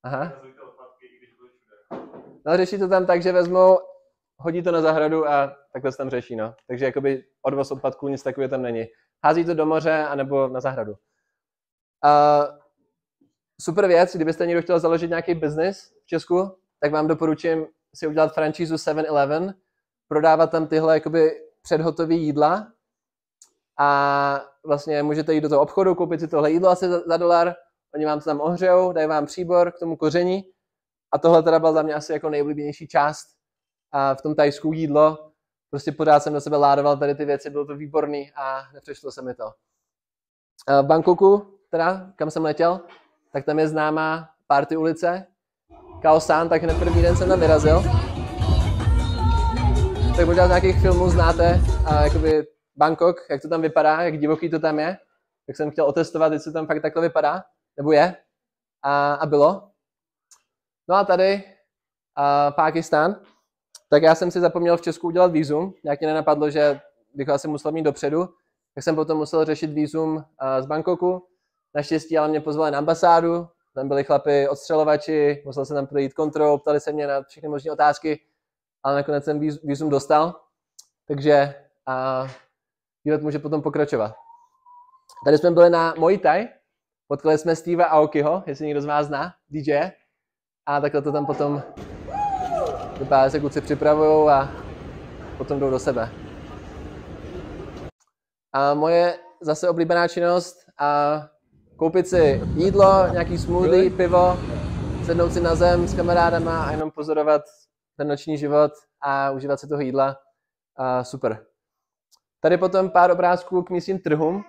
Aha. No, řeší to tam tak, že vezmou, hodí to na zahradu a takhle se tam řeší, no. Takže jakoby odvoz odpadků, nic takového tam není. Hází to do moře anebo na zahradu. Super věc, kdybyste někdo chtěl založit nějaký biznis v Česku, tak vám doporučím si udělat franšízu 7-Eleven, prodávat tam tyhle jakoby předhotové jídla a vlastně můžete jít do toho obchodu, koupit si tohle jídlo asi za $1, oni vám to tam ohřejou, dají vám příbor k tomu koření a tohle teda byla za mě asi jako nejoblíbenější část a v tom Thajsku jídlo, prostě pořád jsem do sebe ládoval tady ty věci, bylo to výborný a nepřešlo se mi to. V Bangkoku, teda, kam jsem letěl, tak tam je známá party ulice, Khao San, tak hned první den jsem tam vyrazil. Tak možná z nějakých filmů znáte jakoby Bangkok, jak to tam vypadá, jak divoký to tam je. Tak jsem chtěl otestovat, jestli to tam fakt takhle vypadá, nebo je. A bylo. No a tady Pákistán. Tak já jsem si zapomněl v Česku udělat vízum. Nějak mě nenapadlo, že bych asi musel mít dopředu. Tak jsem potom musel řešit vízum z Bangkoku. Naštěstí ale mě pozvali na ambasádu. Tam byli chlapi odstřelovači, musel jsem tam projít kontrol, ptali se mě na všechny možné otázky, ale nakonec jsem vízum dostal. Takže výlet může potom pokračovat. Tady jsme byli na Muay Thai. Potkali jsme Steva Aokiho, jestli někdo z vás zná, DJ. a takhle to tam potom vypadá, se kluci připravují a potom jdou do sebe. A moje zase oblíbená činnost a koupit si jídlo, nějaký smoothie, pivo, sednout si na zem s kamarádama a jenom pozorovat ten noční život a užívat si toho jídla. Super. Tady potom pár obrázků k místním trhům,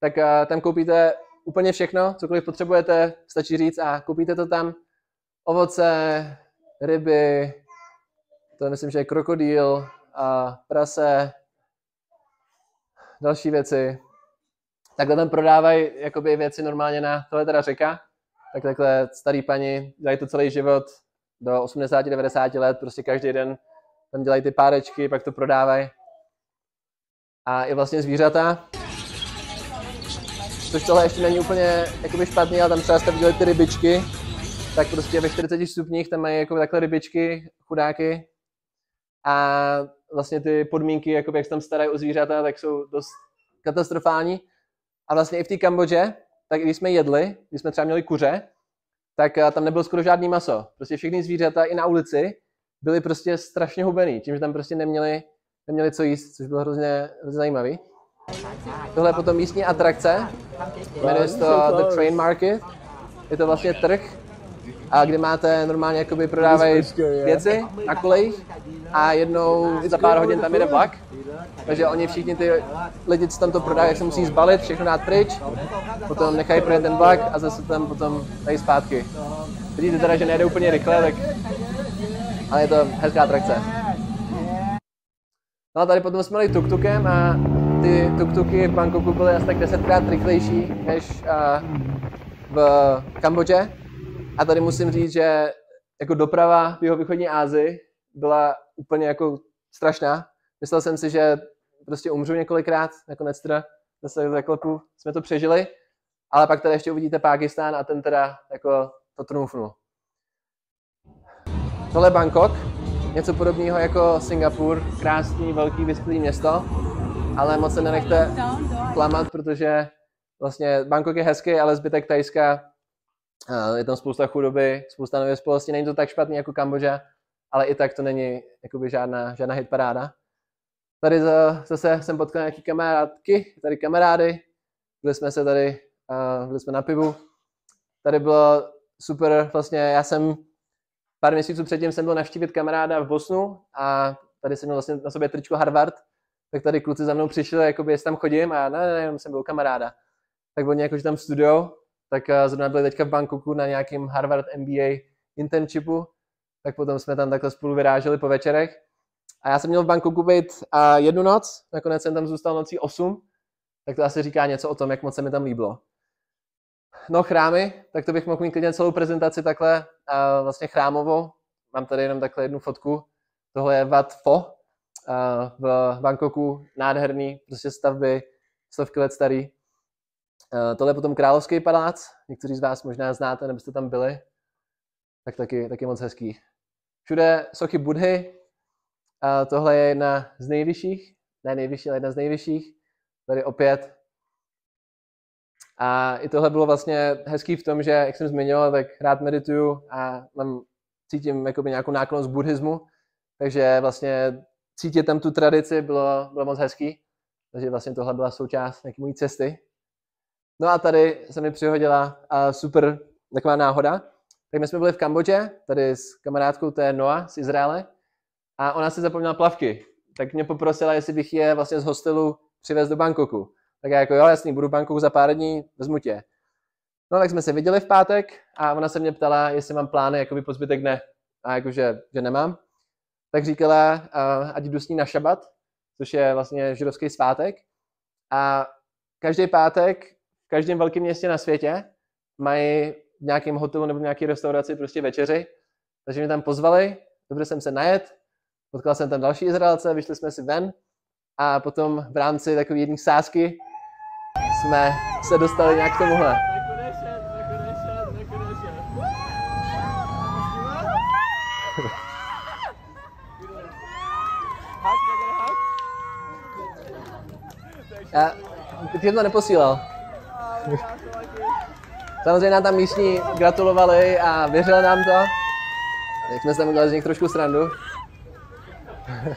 tak tam koupíte úplně všechno, cokoliv potřebujete, stačí říct a koupíte to tam. Ovoce, ryby, to myslím, že je krokodýl, prase, další věci. Takhle tam prodávají jakoby věci normálně tohle je teda řeka, tak takhle starý paní dělají to celý život do 80-90 let, prostě každý den tam dělají ty párečky, pak to prodávají. A i vlastně zvířata, což tohle ještě není úplně jakoby špatný, ale tam třeba jste viděli ty rybičky, tak prostě ve 40 stupních tam mají jako takhle rybičky, chudáky. A vlastně ty podmínky, jakoby, jak se tam starají o zvířata, tak jsou dost katastrofální. A vlastně i v té Kambodži, tak když jsme jedli, když jsme třeba měli kuře, tak tam nebylo skoro žádný maso. Prostě všechny zvířata i na ulici byly prostě strašně hubený, tím, že tam prostě neměli co jíst, což bylo hrozně zajímavý. Tohle je potom místní atrakce, jmenuje se to The Train Market. Je to vlastně trh, a kde máte normálně jakoby prodávají věci na kolejích a jednou za pár hodin tam jede vlak. Takže oni všichni ty lidi, co tam to prodávají, jak se musí zbalit, všechno dát pryč, potom nechají projet ten vlak a zase tam potom dají zpátky. Vidíte teda, že nejde úplně rychle, tak... ale je to hezká atrakce. No a tady potom jsme jeli tuk-tukem a ty tuk-tuky v Bangkoku byly asi tak 10krát rychlejší než v Kambodži. A tady musím říct, že jako doprava v jihovýchodní Asii byla úplně jako strašná. Myslel jsem si, že prostě umřu několikrát, nakonec teda zase za klepu jsme to přežili, ale pak tady ještě uvidíte Pákistán a ten teda jako to trumfnul. Tohle je Bangkok, něco podobného jako Singapur, krásný, velký, vyspělý město, ale moc se nenechte klamat, protože vlastně Bangkok je hezký, ale zbytek Thajska, je tam spousta chudoby, spousta nevyspělosti, není to tak špatný jako Kambodža, ale i tak to není jakoby žádná hitparáda. Tady zase jsem potkal nějaký kamarádky, tady kamarády, byli jsme na pivu. Tady bylo super, vlastně já jsem pár měsíců předtím jsem byl navštívit kamaráda v Bosnu a tady jsem měl vlastně na sobě tričko Harvard, tak tady kluci za mnou přišli, jakoby jestli tam chodím a ne, jenom jsem byl kamaráda. Tak oni jakože tam studujou, tak zrovna byli teďka v Bangkoku na nějakém Harvard MBA internshipu, tak potom jsme tam takhle spolu vyráželi po večerech. A já jsem měl v Bangkoku být jednu noc, nakonec jsem tam zůstal nocí 8, tak to asi říká něco o tom, jak moc se mi tam líbilo. No chrámy, tak to bych mohl mít klidně celou prezentaci takhle vlastně chrámovou. Mám tady jenom takhle jednu fotku. Tohle je Wat Pho v Bangkoku, nádherný, prostě stavby, stovky let starý. Tohle je potom Královský palác, někteří z vás možná znáte, nebo jste tam byli, tak taky moc hezký. Všude sochy Budhy, tohle je jedna z nejvyšších, ne nejvyšší, ale jedna z nejvyšších, tady opět. A i tohle bylo vlastně hezký v tom, že, jak jsem zmiňoval, tak rád medituju a cítím jakoby nějakou náklonnost k buddhismu, takže vlastně cítit tam tu tradici bylo moc hezký, takže vlastně tohle byla součást nějaké mojí cesty. No a tady se mi přihodila super taková náhoda. Tak my jsme byli v Kambodži, tady s kamarádkou, to je Noa z Izraele, a ona si zapomněla plavky. Tak mě poprosila, jestli bych je vlastně z hostelu přivez do Bangkoku. Tak já jako jo, jasný, budu v Bangkoku za pár dní, vezmu tě. No tak jsme se viděli v pátek a ona se mě ptala, jestli mám plány jakoby po zbytek dne. A jakože že nemám. Tak říkala, ať jdu s ní na šabat, což je vlastně židovský svátek. A každý pátek v každém velkém městě na světě mají v nějakém hotelu nebo v nějaké restauraci prostě večeři. Takže mě tam pozvali, dobře jsem se najet, potkal jsem tam další Izraelce, vyšli jsme si ven a potom v rámci takové jedné sázky jsme se dostali nějak k tomuhle. Ty to neposílal. Samozřejmě nám tam místní gratulovali a věřili nám to. Jak jsme se tam udělali z nich trošku srandu. Happy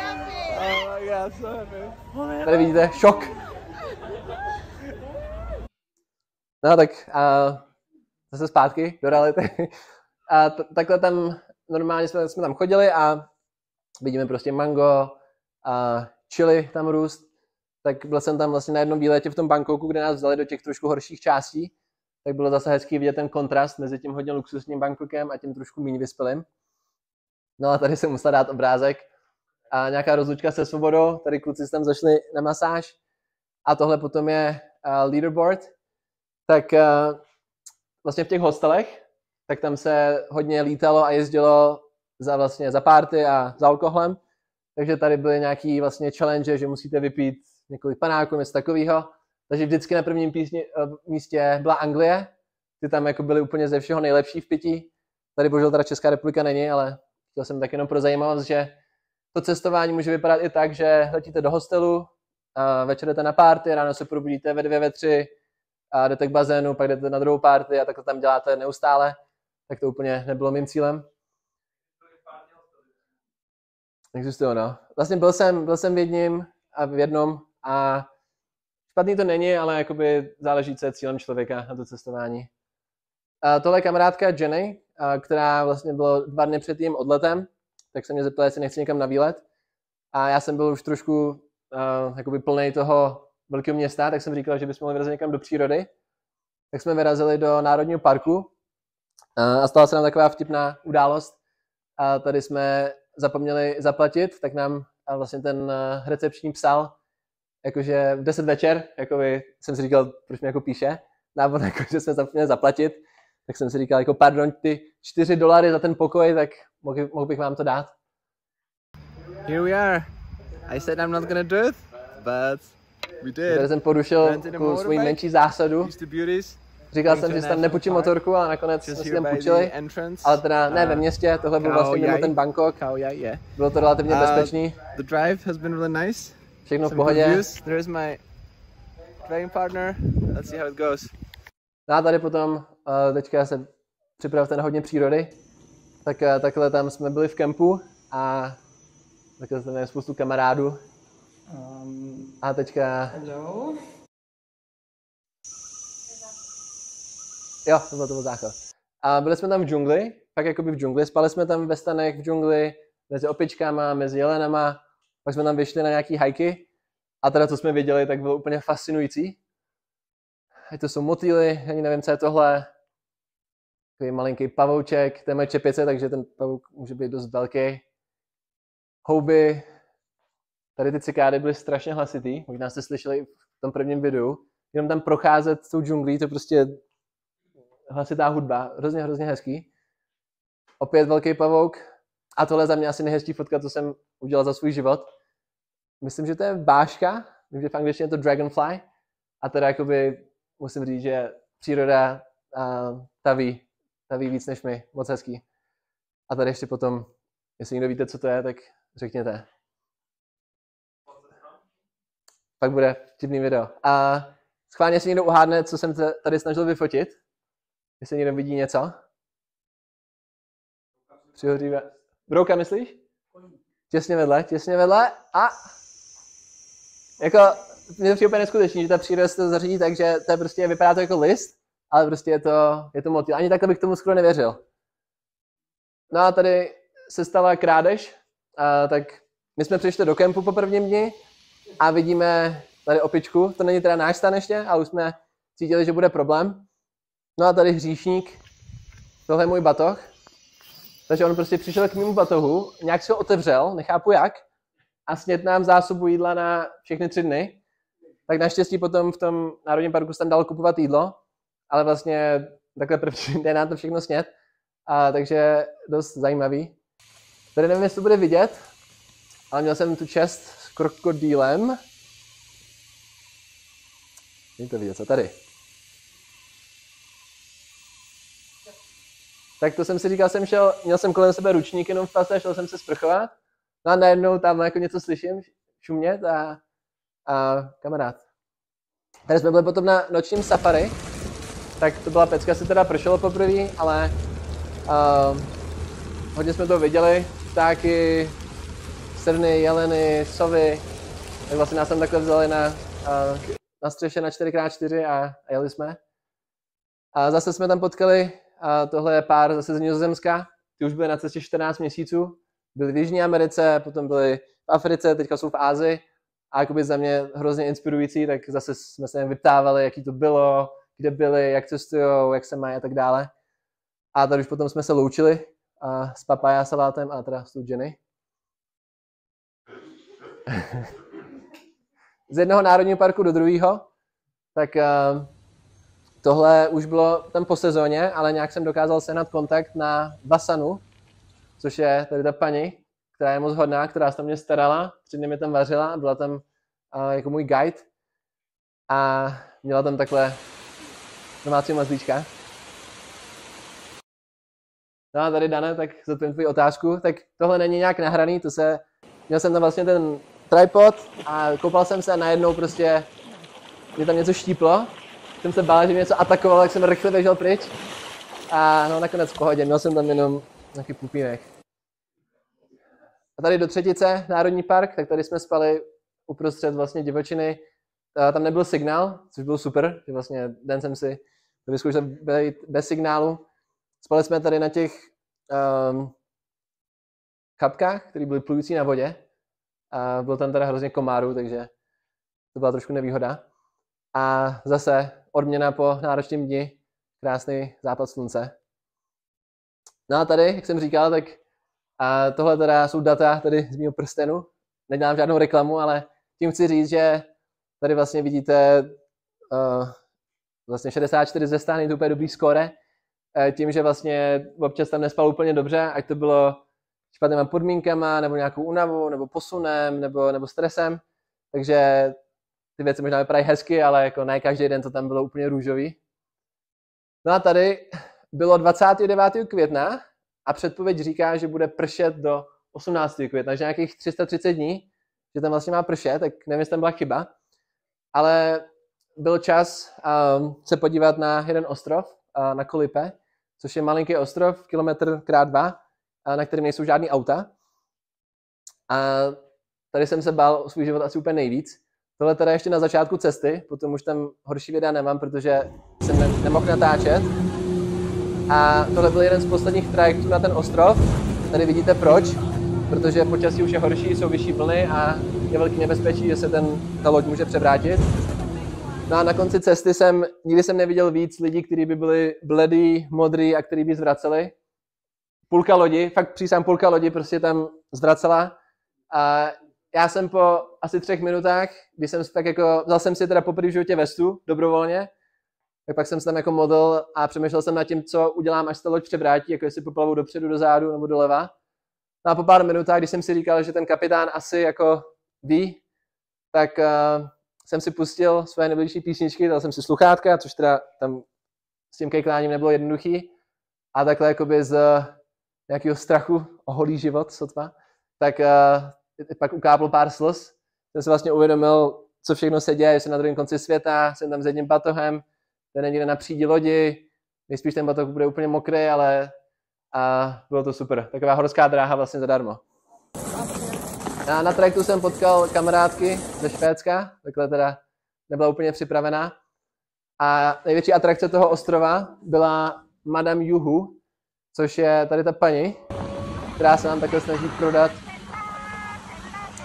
camping! Oh my god, so happy. Tady vidíte, šok. No tak zase zpátky do reality. A takhle tam normálně jsme tam chodili a vidíme prostě mango a chili tam růst. Tak byl jsem tam vlastně na jednom výletě v tom Bangkoku, kde nás vzali do těch trošku horších částí. Tak bylo zase hezký vidět ten kontrast mezi tím hodně luxusním Bangkokem a tím trošku méně vyspělým. No a tady jsem musel dát obrázek. A nějaká rozlučka se svobodou, tady kluci tam zašli na masáž. A tohle potom je leaderboard. Tak vlastně v těch hostelech, tak tam se hodně lítalo a jezdilo za party a za alkoholem. Takže tady byly nějaký vlastně challenge, že musíte vypít několik panáků, něco takového. Takže vždycky na prvním místě byla Anglie. Ty tam jako byly úplně ze všeho nejlepší v pití. Tady bohužel teda Česká republika není, ale chtěl jsem tak jenom pro zajímavost, že to cestování může vypadat i tak, že letíte do hostelu, a večer jdete na party, ráno se probudíte ve 2, ve 3, a jdete k bazénu, pak jdete na druhou party a takhle tam děláte neustále. Tak to úplně nebylo mým cílem. Existuje, no. Vlastně byl jsem v jednom a špatný to není, ale jakoby záleží, co je cílem člověka na to cestování. Tohle je kamarádka Jenny, která vlastně byla 2 dny před tím odletem, tak se mě zeptala, jestli nechci někam na výlet. A já jsem byl už trošku jakoby plnej toho velkého města, tak jsem říkal, že bychom mohli vyrazit někam do přírody. Tak jsme vyrazili do Národního parku a stala se nám taková vtipná událost. A tady jsme zapomněli zaplatit, tak nám vlastně ten recepční psal, jakože v 10 večer, jakoby jsem si říkal, proč mi jako píše, návod, jako, že jsme zapomněli zaplatit, tak jsem si říkal, jako pardon, ty $4 za ten pokoj, tak mohl bych vám to dát. Here we are. I said I'm not gonna do it, but we did. Tady jsem porušil svoji menší zásadu. Říkal jsem, že si tam nepůjčím motorku, ale nakonec jsme si tam půjčili. Ale teda ne ve městě, tohle byl vlastně mimo ten Bangkok. Bylo to relativně bezpečný. The drive has been really nice. Všechno v pohodě. There's my driving partner. Let's see how it goes. No a tady potom teďka se připravte na hodně přírody. Tak takhle tam jsme byli v kempu a takhle jsme měli spoustu kamarádů. A teďka... Hello? Jo, to byl záchod. A byli jsme tam v džungli, pak jakoby v džungli, spali jsme tam ve stanech v džungli, mezi opičkama, mezi jelenama, pak jsme tam vyšli na nějaký hajky a teda co jsme viděli, tak bylo úplně fascinující. To jsou motýly, ani nevím, co je tohle. Takový malinký pavouček, to je moje čepice, takže ten pavouk může být dost velký. Houby, tady ty cikády byly strašně hlasitý, možná jste slyšeli v tom prvním videu. Jenom tam procházet tou džunglí, to prostě hlasitá hudba, hrozně hezký. Opět velký pavouk. A tohle za mě asi nejhezčí fotka, co jsem udělal za svůj život. Myslím, že to je váška, takže v angličtině je to dragonfly. A teda jakoby musím říct, že příroda taví víc než my, moc hezký. A tady ještě potom, jestli někdo víte, co to je, tak řekněte. Pak bude vtipný video. A schválně, jestli někdo uhádne, co jsem tady snažil vyfotit. Jestli někdo vidí něco. Přihoříva. Brouka, myslíš? Těsně vedle a jako mě to přijde úplně neskutečný, že ta příroda se to zařídí tak, že to je prostě vypadá to jako list, ale prostě je to motýl. Ani takhle bych tomu skoro nevěřil. No a tady se stala krádež, tak my jsme přišli do kempu po prvním dni a vidíme tady opičku. To není teda náš stan ještě, ale už jsme cítili, že bude problém. No a tady hříšník, tohle je můj batoh. Takže on prostě přišel k mému batohu, nějak si ho otevřel, nechápu jak, a sněd nám zásobu jídla na všechny 3 dny. Tak naštěstí potom v tom Národním parku se tam dalo kupovat jídlo, ale vlastně takhle první den nám to všechno sněd. Takže dost zajímavý. Tady nevím, jestli to bude vidět, ale měl jsem tu čest s krokodýlem. Můžete vidět, co tady. Tak to jsem si říkal, měl jsem kolem sebe ručník jenom v pase, šel jsem se sprchovat. No a najednou tam jako něco slyším šumět a kamarád. Tady jsme byli potom na nočním safari, tak to byla pecka, se teda pršelo poprvé, ale hodně jsme to viděli, ptáky, srny, jeleny, sovy, tak vlastně nás tam takhle vzali na střeše na 4x4 a jeli jsme. A zase jsme tam potkali, tohle je pár zase z Nizozemska, ty už byli na cestě 14 měsíců, byli v Jižní Americe, potom byli v Africe, teďka jsou v Ázii a jakoby za mě hrozně inspirující, tak zase jsme se jim vyptávali, jaký to bylo, kde byli, jak cestujou, jak se mají a tak dále. A tady už potom jsme se loučili s papaja salátem a teda s tu Jenny. Z jednoho národního parku do druhého, tak tohle už bylo tam po sezóně, ale nějak jsem dokázal sehnat kontakt na Vasanu, což je tady ta paní, která je moc hodná, která se o mě starala, předtím mě tam vařila, byla tam jako můj guide a měla tam takhle domácí mazlíčka. No a tady Dane, tak zodpovím tvou otázku, tak tohle není nějak nahraný, měl jsem tam vlastně ten tripod a koupal jsem se a najednou prostě mě tam něco štíplo, jsem se bál, že mě něco atakovalo, tak jsem rychle běžel pryč a no nakonec v pohodě, měl jsem tam jenom nějaký pupínek. A tady do Třetice, národní park, tak tady jsme spali uprostřed vlastně divočiny, tam nebyl signál, což bylo super, že vlastně den jsem si vyzkoušel být bez signálu. Spali jsme tady na těch chapkách, které byly plující na vodě. A bylo tam teda hrozně komárů, takže to byla trošku nevýhoda. A zase odměna po náročném dni, krásný západ slunce. No a tady, jak jsem říkal, tak tohle teda jsou data tady z mého prstenu. Nedělám žádnou reklamu, ale tím chci říct, že tady vlastně vidíte vlastně 64 ze 100, to úplně dobrý skóre. Tím, že vlastně občas tam nespal úplně dobře, ať to bylo špatnýma podmínkama, nebo nějakou únavou, nebo posunem, nebo stresem. Takže ty věci možná vypadají hezky, ale jako ne každý den to tam bylo úplně růžový. No a tady bylo 29. května a předpověď říká, že bude pršet do 18. května, že nějakých 330 dní, že tam vlastně má pršet, tak nevím, jestli tam byla chyba. Ale byl čas se podívat na jeden ostrov, na Kolipe, což je malinký ostrov, 1,2 km, na kterém nejsou žádný auta. A tady jsem se bál o svůj život asi úplně nejvíc. Tohle teda ještě na začátku cesty, potom už tam horší videa nemám, protože jsem nemohl natáčet. A tohle byl jeden z posledních trajektů na ten ostrov. Tady vidíte proč, protože počasí už je horší, jsou vyšší vlny a je velký nebezpečí, že se ta loď může převrátit. No a na konci cesty nikdy jsem neviděl víc lidí, kteří by byli bledý, modrý a kteří by zvraceli. Půlka lodi, fakt přísám půlka lodi prostě tam zvracela. A já jsem po asi 3 minutách, když jsem tak jako, vzal jsem si teda poprvé v životě vestu, dobrovolně, tak pak jsem se tam jako modlil a přemýšlel jsem nad tím, co udělám, až se ta loď převrátí, jako jestli poplavu dopředu, dozadu nebo doleva. No a po pár minutách, když jsem si říkal, že ten kapitán asi jako ví, tak jsem si pustil své nejbližší písničky, dal jsem si sluchátka, což teda tam s tím kejkláním nebylo jednoduchý. A takhle jakoby z nějakého strachu o holý život, sotva, tak pak ukápl pár slz. Jsem si vlastně uvědomil, co všechno se děje, že jsem na druhém konci světa, jsem tam s jedním batohem, ten je někde na přídi lodi, nejspíš ten batoh bude úplně mokrý, ale bylo to super. Taková horská dráha vlastně zadarmo. Na trajektu jsem potkal kamarádky ze Švédska, takhle teda nebyla úplně připravená. A největší atrakce toho ostrova byla Madame Juhu, což je tady ta paní, která se nám takhle snaží prodat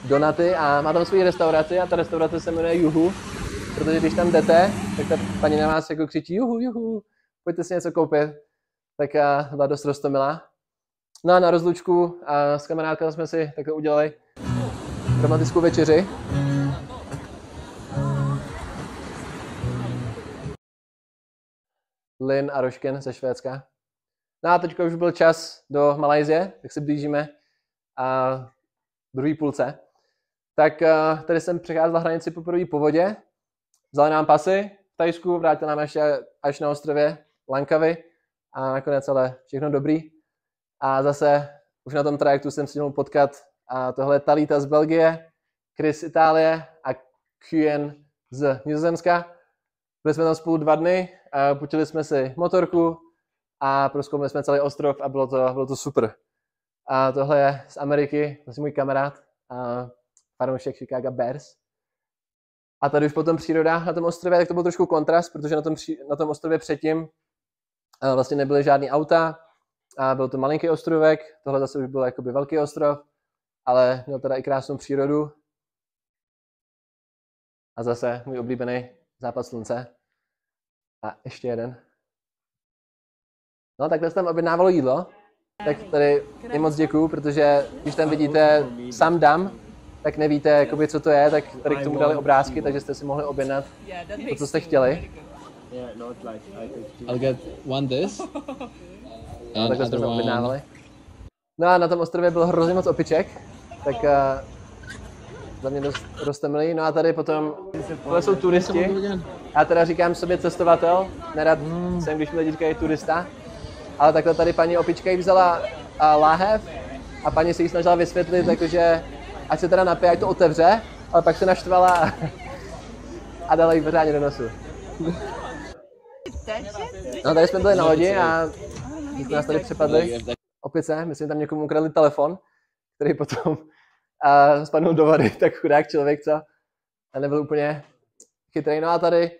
donaty a má tam svou restauraci a ta restaurace se jmenuje Juhu, protože když tam jdete, tak ta paní na vás jako křičí Juhu, Juhu, pojďte si něco koupit. Tak byla dost roztomilá. No a na rozlučku s kamarádkou jsme si takhle udělali romantickou večeři. Lynn a Rošken ze Švédska. No a teďka už byl čas do Malajsie, tak se blížíme druhé půlce. Tak tady jsem přecházel hranici poprvé po vodě, vzali nám pasy v Thajsku, vrátil nám ještě až na ostrově Langkawi a nakonec ale všechno dobrý. A zase už na tom trajektu jsem si měl potkat tohle Talita z Belgie, Chris z Itálie a Kuen z Nizozemska. Byli jsme tam spolu 2 dny, půjčili jsme si motorku a prozkoumali jsme celý ostrov a bylo to super. A tohle je z Ameriky, vlastně můj kamarád, fanoušek Chicago Bears. A tady už potom příroda na tom ostrově, tak to byl trošku kontrast, protože na tom ostrově předtím vlastně nebyly žádný auta, a byl to malinký ostrovek, tohle zase už byl jakoby velký ostrov, ale měl teda i krásnou přírodu. A zase můj oblíbený západ slunce. A ještě jeden. No, takhle se tam objednávalo jídlo. Tak tady je moc děkuju, protože když tam vidíte Sam Dam, tak nevíte, jakoby, co to je, tak tady k tomu dali obrázky, takže jste si mohli objednat to, co jste chtěli. I'll get one this. No, takhle jsme to objednávali. No a na tom ostrově bylo hrozně moc opiček, tak za mě dost roztomilý. No a tady potom, tohle jsou turisti. Já teda říkám sobě cestovatel, nerad jsem, když mi lidi říkají turista. Ale takhle tady paní opička jí vzala láhev a paní se jí snažila vysvětlit, takže ať se teda napije, ať to otevře, ale pak se naštvala a dala jí pořádně do nosu. No tady jsme byli na lodi a jsme nás tady přepadli. Opice, myslím, tam někomu ukradli telefon, který potom spadnul do vody, tak chudák člověk, co? A nebyl úplně chytrý. No a tady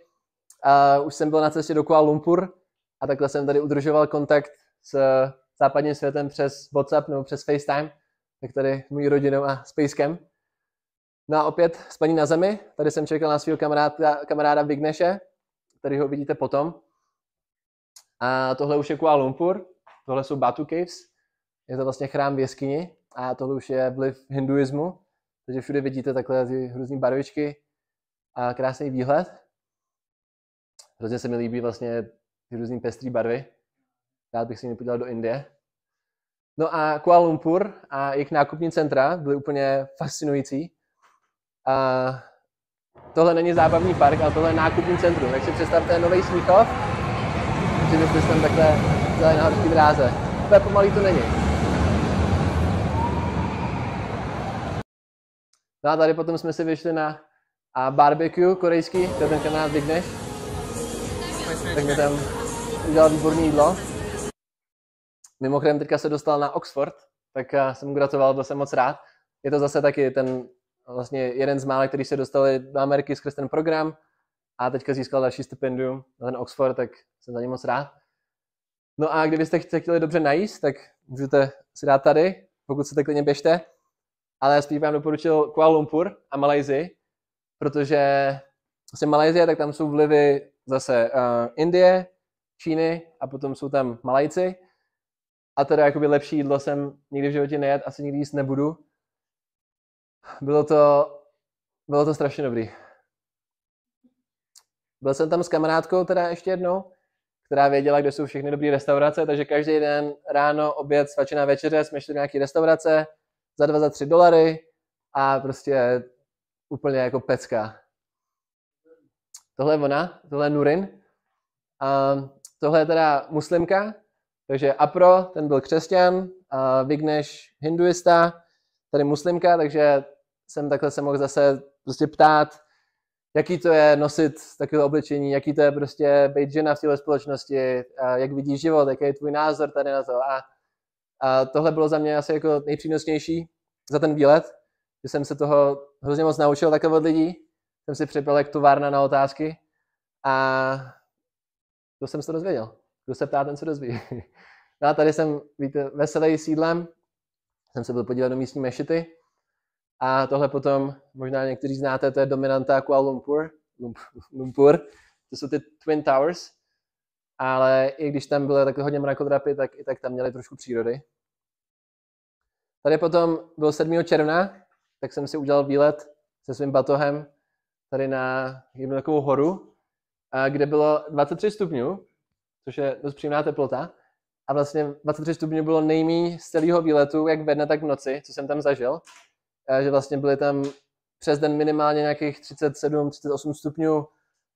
už jsem byl na cestě do Kuala Lumpur a takhle jsem tady udržoval kontakt s západním světem přes WhatsApp nebo přes FaceTime, tak tady s mojí rodinou a s pejskem. No a opět spaní na zemi, tady jsem čekal na svého kamaráda Vigneše, který ho vidíte potom. A tohle už je Kuala Lumpur, tohle jsou Batu Caves, je to vlastně chrám v jeskyni a tohle už je vliv hinduismu, takže všude vidíte takhle ty různé barvičky a krásný výhled. Hrozně se mi líbí vlastně ty různý pestrý barvy, rád bych si mě podíval do Indie. No a Kuala Lumpur a jejich nákupní centra byly úplně fascinující. A tohle není zábavní park, ale tohle je nákupní centrum. Tak si představte Nový Smíchov, že byste tam takhle vzali na horské dráze. Úplně pomalý to není. No a tady potom jsme si vyšli na barbecue korejský, to je ten kamarád Vigneš. Tak mi tam udělal výborné jídlo. Mimochodem teďka se dostal na Oxford, tak jsem mu gratuloval, byl jsem moc rád. Je to zase taky ten vlastně jeden z mála, kteří se dostali do Ameriky skrz ten program a teďka získal další stipendium na ten Oxford, tak jsem za ně moc rád. No a kdybyste chtěli dobře najíst, tak můžete si dát tady, pokud se klidně běžte. Ale já spíš vám doporučil Kuala Lumpur a Malajsii, protože vlastně Malajsie, tak tam jsou vlivy zase Indie, Číny a potom jsou tam Malajci. A teda jakoby lepší jídlo jsem nikdy v životě nejedl, asi nikdy jíst nebudu. Bylo to strašně dobrý. Byl jsem tam s kamarádkou teda ještě jednou, která věděla, kde jsou všechny dobré restaurace, takže každý den ráno, oběd, svačená večeře jsme šli do nějaké restaurace za $2, za $3 a prostě úplně jako pecka. Tohle je ona, tohle je Nurin. A tohle je teda muslimka, takže Apro, ten byl křesťan, a Vigneš hinduista, tady muslimka, takže jsem takhle se mohl zase prostě ptát, jaký to je nosit takové oblečení, jaký to je prostě být žena v téhle společnosti, a jak vidíš život, jaký je tvůj názor tady na to. A tohle bylo za mě asi jako nejpřínosnější za ten výlet, že jsem se toho hrozně moc naučil takhle od lidí. Jsem si připravil jak továrna na otázky a to jsem se to dozvěděl. Kdo se ptá, ten se dozví. No a tady jsem, víte, veselý sídlem, jsem se byl podívat do místní mešity a tohle potom, možná někteří znáte, to je dominanta Kuala Lumpur. To jsou ty Twin Towers, ale i když tam byly takhle hodně mrakodrapy, tak i tak tam měli trošku přírody. Tady potom byl 7. června, tak jsem si udělal výlet se svým batohem tady na jednu takovou horu, kde bylo 23 stupňů, což je dost příjemná teplota. A vlastně 23 stupňů bylo nejméně z celého výletu, jak ve dne, tak v noci, co jsem tam zažil. Že vlastně byly tam přes den minimálně nějakých 37, 38 stupňů.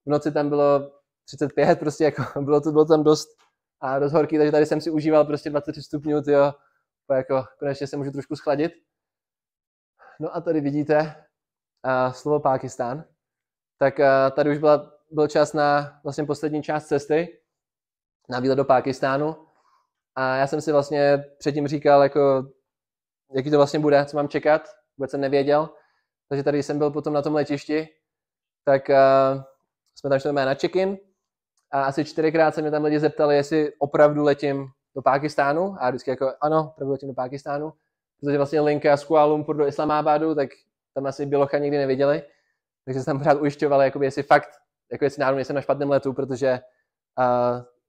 V noci tam bylo 35, prostě jako bylo tam dost horký, takže tady jsem si užíval prostě 23 stupňů, tyjo, jako konečně se můžu trošku schladit. No a tady vidíte slovo Pákistán. Tak tady už byl čas na vlastně poslední část cesty, na výlet do Pákistánu. A já jsem si vlastně předtím říkal, jako, jaký to vlastně bude, co mám čekat, vůbec jsem nevěděl. Takže tady jsem byl potom na tom letišti, tak jsme tam šli na check-in a asi 4krát se mě tam lidi zeptali, jestli opravdu letím do Pákistánu a vždycky jako ano, opravdu letím do Pákistánu, protože vlastně linka z Kuala Lumpur do Islamabadu, tak tam asi bělocha nikdy neviděli, takže se tam pořád ujišťovali, jakoby, jestli fakt, jako jestli náhodou nejsem na špatném letu, protože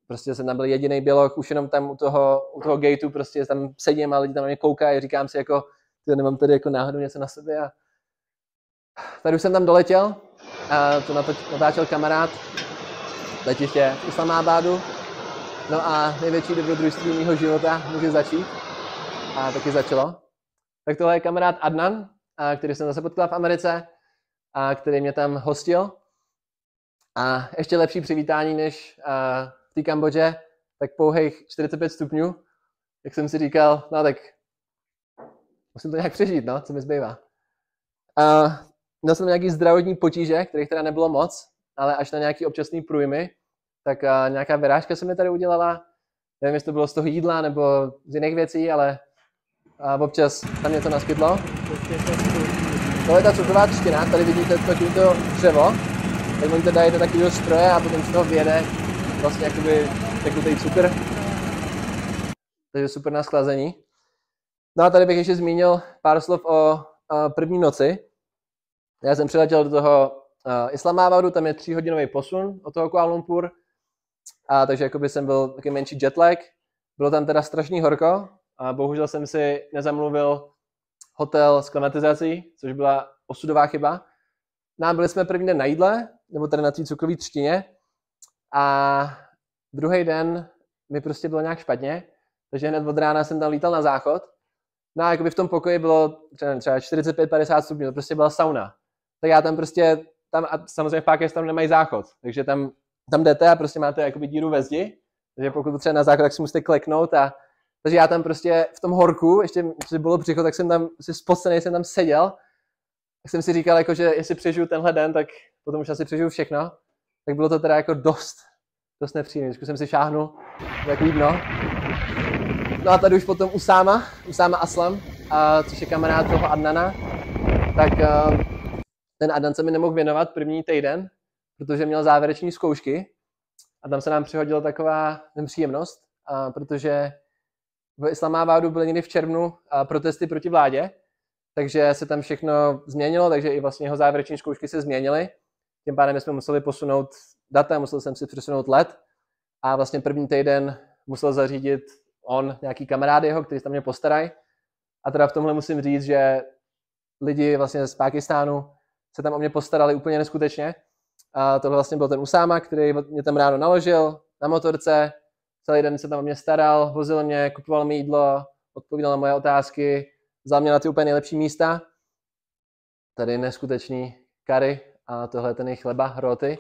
prostě jsem tam byl jediný běloch, už jenom tam u toho gateu prostě tam sedím a lidi tam na mě koukají a říkám si jako, nemám tady jako náhodou něco na sobě a tady už jsem tam doletěl a to natáčel kamarád letiště v Islamabadu. No a největší dobrodružství mého života může začít a taky začalo. Tak tohle je kamarád Adnan, který jsem zase potkal v Americe a který mě tam hostil. A ještě lepší přivítání než v té Kambodži, tak pouhých 45 stupňů. Jak jsem si říkal, no tak musím to nějak přežít, no, co mi zbývá. Měl jsem nějaký zdravotní potíže, kterých teda nebylo moc, ale až na nějaký občasný průjmy, tak nějaká vyrážka se mi tady udělala. Nevím, jestli to bylo z toho jídla nebo z jiných věcí, ale občas tam něco naskytlo. Tohle je ta cukrová třtina, tady vidíte takovýto dřevo, tak oni to dají do takového stroje a potom z toho vyjede vlastně jakoby tekutý cukr. Takže super na schlazení. No a tady bych ještě zmínil pár slov o první noci. Já jsem přiletěl do toho Islamabadu, tam je 3hodinový posun od toho Kuala Lumpur, takže jakoby jsem byl taky menší jetlag. Bylo tam teda strašný horko a bohužel jsem si nezamluvil hotel s klimatizací, což byla osudová chyba. No, byli jsme první den na jídle, nebo tady na té cukrové třtině a druhý den mi prostě bylo nějak špatně, takže hned od rána jsem tam lítal na záchod. No a jakoby v tom pokoji bylo třeba 45-50 stupňů, to prostě byla sauna. Tak já tam prostě, a samozřejmě v Pákistánu nemají záchod, takže tam jdete a prostě máte jakoby díru ve zdi, takže pokud třeba na záchod, tak si musíte kleknout takže já tam prostě v tom horku, ještě bylo břicho, tak jsem tam si spocený, jsem tam seděl, tak jsem si říkal, jako, že jestli přežiju tenhle den, tak potom už asi přežiju všechno, tak bylo to teda jako dost nepříjemné, když jsem si šáhnul takový dno. No a tady už potom Usáma Aslam, což je kamarád toho Adnana, tak ten Adnan se mi nemohl věnovat první týden, protože měl závěreční zkoušky a tam se nám přihodila taková nepříjemnost, protože v Islamabadu byly někdy v červnu protesty proti vládě, takže se tam všechno změnilo, takže i vlastně jeho závěreční zkoušky se změnily. Tím pádem jsme museli posunout data, musel jsem si přesunout let a vlastně první týden musel zařídit on nějaký kamarád jeho, který se tam mě postarají. A teda v tomhle musím říct, že lidi vlastně z Pákistánu se tam o mě postarali úplně neskutečně. A tohle vlastně byl ten Usáma, který mě tam ráno naložil na motorce, celý den se tam o mě staral, vozil mě, kupoval mi jídlo, odpovídal na moje otázky, vzal mě na ty úplně nejlepší místa. Tady neskutečný curry a tohle je ten jejich chleba, hroty.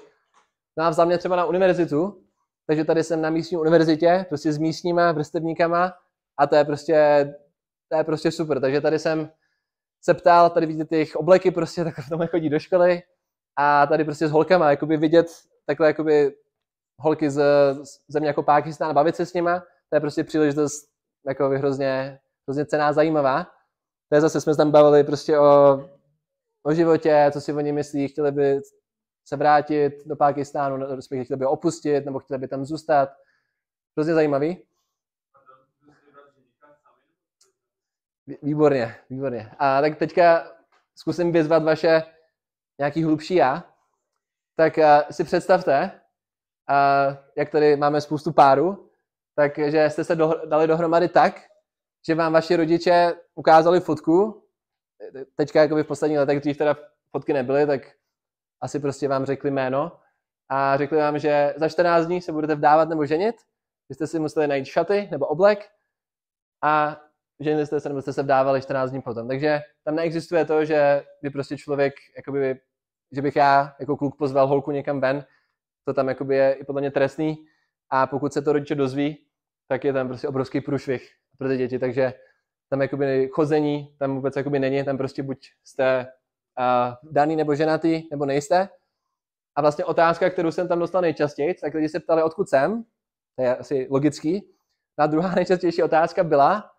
No a vzal mě třeba na univerzitu, takže tady jsem na místní univerzitě, prostě s místníma vrstevníkama a to je prostě super. Takže tady jsem se ptal, tady vidíte těch obleky, prostě takhle v tomhle chodí do školy a tady prostě s holkama, jakoby vidět takhle jakoby holky z země jako Pákistán, bavit se s nima, to je prostě příležitost jako hrozně cenná, zajímavá. To je zase jsme tam bavili prostě o životě, co si oni myslí, chtěli by se vrátit do Pákistánu, respektive chtěli by ho opustit, nebo chtěli by tam zůstat. Hrozně zajímavý. Výborně. A tak teďka zkusím vyzvat vaše nějaký hlubší já. Tak si představte, jak tady máme spoustu párů, takže jste se dali dohromady tak, že vám vaši rodiče ukázali fotku. Teďka jakoby v posledních letech, dřív teda fotky nebyly, tak asi prostě vám řekli jméno a řekli vám, že za 14 dní se budete vdávat nebo ženit, že jste si museli najít šaty nebo oblek a ženili jste se nebo jste se vdávali 14 dní potom. Takže tam neexistuje to, že by prostě člověk, jakoby, že bych já jako kluk pozval holku někam ven, to tam jakoby je i podle mě trestný a pokud se to rodiče dozví, tak je tam prostě obrovský průšvih pro ty děti, takže tam jakoby chození tam vůbec jakoby není, tam prostě buď jste daný nebo ženatý, nebo nejste. A vlastně otázka, kterou jsem tam dostal nejčastěji, tak lidi se ptali, odkud jsem, to je asi logický. A druhá nejčastější otázka byla,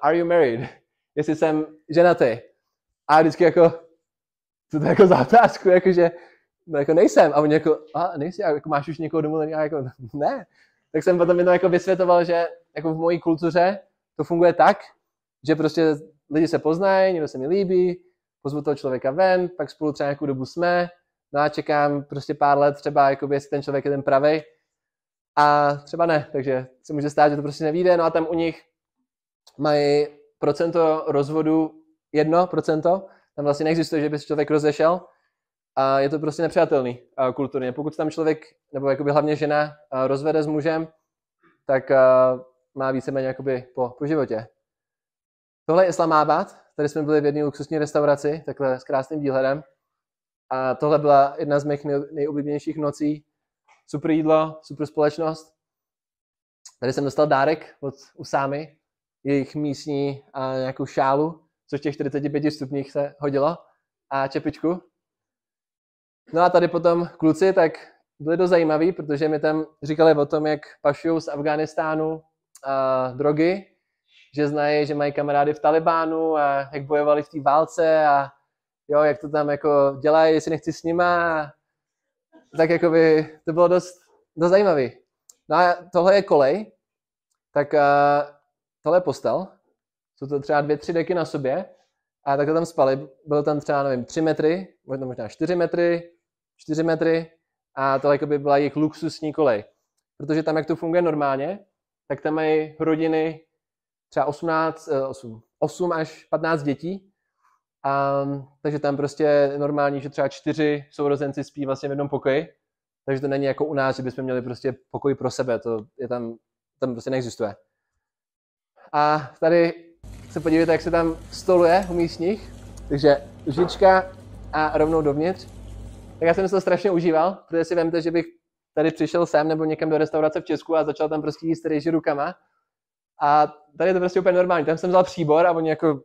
are you married? jestli jsem ženatý. A vždycky jako, to jako zátázku, jakože, no jako nejsem. A oni jako, nejsi, a jako máš už někoho domluvený? A jako, ne. Tak jsem potom jenom jako vysvětoval, že jako v mojí kultuře to funguje tak, že prostě lidi se poznají, někdo se mi líbí, pozvu toho člověka ven, pak spolu třeba nějakou dobu jsme, no a čekám prostě pár let třeba, jakoby, jestli ten člověk je ten pravej. A třeba ne, takže se může stát, že to prostě nevyjde. No a tam u nich mají procento rozvodu 1%, tam vlastně neexistuje, že by se člověk rozešel a je to prostě nepřijatelný kulturně. Pokud tam člověk, nebo jakoby hlavně žena, rozvede s mužem, tak má víceméně jakoby po životě. Tohle je Islamabad, tady jsme byli v jedné luxusní restauraci, takhle s krásným výhledem. A tohle byla jedna z mých nejoblíbenějších nocí. Super jídlo, super společnost. Tady jsem dostal dárek od Usámy, jejich místní nějakou šálu, což v těch 45 stupních se hodilo, a čepičku. No a tady potom kluci tak byli dost zajímaví, protože mi tam říkali o tom, jak pašují z Afghánistánu drogy, že znají, že mají kamarády v Talibánu a jak bojovali v té válce a jo, jak to tam jako dělají, jestli nechci s nima. Tak jako by to bylo dost zajímavé. No a tohle je kolej, tak tohle je postel. Jsou to třeba 2-3 deky na sobě a takhle tam spali. Bylo tam třeba, nevím, 3 metry, možná 4 metry, 4 metry a tohle by byla jejich luxusní kolej. Protože tam, jak to funguje normálně, tak tam mají rodiny třeba 8 až 15 dětí. Takže tam prostě je normální, že třeba 4 sourozenci spí vlastně v jednom pokoji. Takže to není jako u nás, že bychom měli prostě pokoj pro sebe. To je tam prostě neexistuje. A tady se podívejte, jak se tam stoluje u místních. Takže lžička a rovnou dovnitř. Tak já jsem to strašně užíval, protože si vemte, že bych tady přišel sem nebo někam do restaurace v Česku a začal tam prostě jíst rejži rukama. A tady je to prostě úplně normální. Tam jsem vzal příbor a oni jako,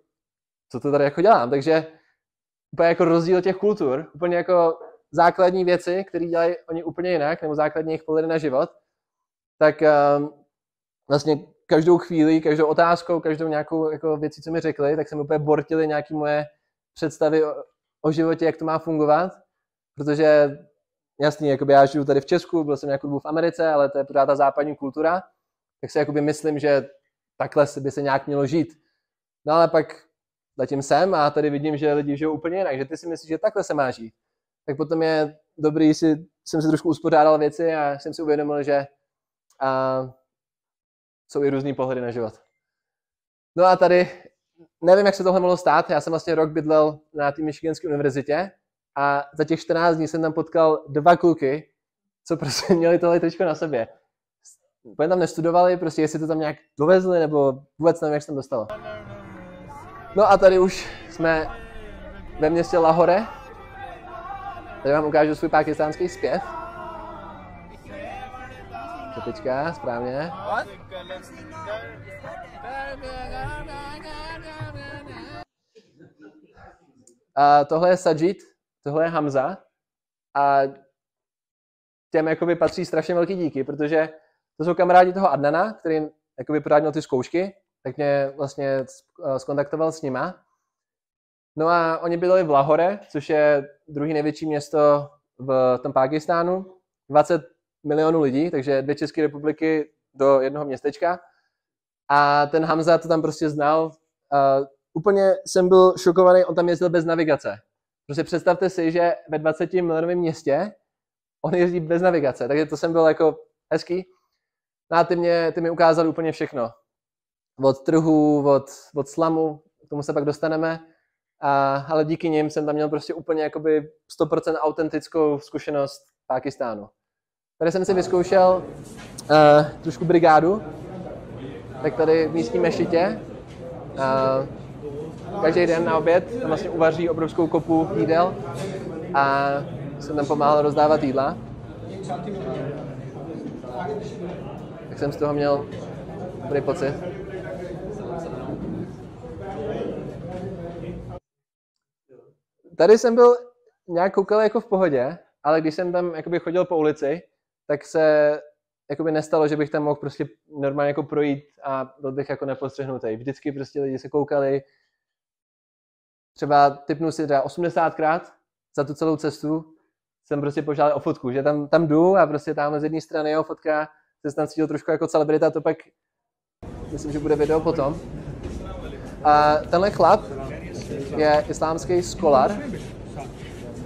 co to tady jako dělám? Takže úplně jako rozdíl těch kultur, úplně jako základní věci, které dělají oni úplně jinak, nebo základní jejich pohledy na život, tak vlastně každou chvíli, každou otázkou, každou nějakou jako věcí, co mi řekli, tak jsem úplně bortili nějaké moje představy o životě, jak to má fungovat, protože jasný, jakoby já žiju tady v Česku, byl jsem nějakou dobu v Americe, ale to je pořád ta západní kultura, tak si jakoby myslím, že takhle by se nějak mělo žít. No ale pak letím sem a tady vidím, že lidi žijou úplně jinak, že ty si myslíš, že takhle se má žít. Tak potom je dobrý, jsem si trošku uspořádal věci a jsem si uvědomil, že jsou i různý pohledy na život. No a tady, nevím, jak se tohle mohlo stát, já jsem vlastně rok bydlel na té Michiganské univerzitě a za těch 14 dní jsem tam potkal 2 kluky, co prostě měli tohle tričko na sobě. Úplně tam nestudovali, prostě jestli to tam nějak dovezli, nebo vůbec nevím, jak se tam dostalo. No a tady už jsme ve městě Lahore. Tady vám ukážu svůj pákistánský zpěv. Čepička, správně. A tohle je Sajid, tohle je Hamza. A těm jakoby patří strašně velký díky, protože to jsou kamarádi toho Adnana, který jakoby pořád měl ty zkoušky, tak mě vlastně skontaktoval s nima. No a oni bydleli v Lahore, což je druhý největší město v tom Pákistánu. 20 milionů lidí, takže 2 České republiky do jednoho městečka. A ten Hamza to tam prostě znal. Úplně jsem byl šokovaný, on tam jezdil bez navigace. Prostě představte si, že ve 20 milionovém městě on jezdí bez navigace, takže to jsem byl jako hezký. No a ty mi ukázali úplně všechno. Od trhu, od slamu, k tomu se pak dostaneme. Ale díky nim jsem tam měl prostě úplně jakoby 100% autentickou zkušenost Pákistánu. Tady jsem si vyzkoušel trošku brigádu, tak tady v místní mešitě. Každý den na oběd tam vlastně uvaří obrovskou kopu jídel a jsem tam pomáhal rozdávat jídla. Tak jsem z toho měl dobrý pocit. Tady jsem byl nějak koukal jako v pohodě, ale když jsem tam jakoby chodil po ulici, tak se jakoby nestalo, že bych tam mohl prostě normálně jako projít a byl bych jako nepostřehnutý. Vždycky prostě lidi se koukali, třeba tipnu si třeba 80krát za tu celou cestu jsem prostě požádal o fotku, že tam jdu a prostě tam z jedné strany jeho fotka, se tam cítil trošku jako celebrita, to pak myslím, že bude video potom. A tenhle chlap je islámský skolar,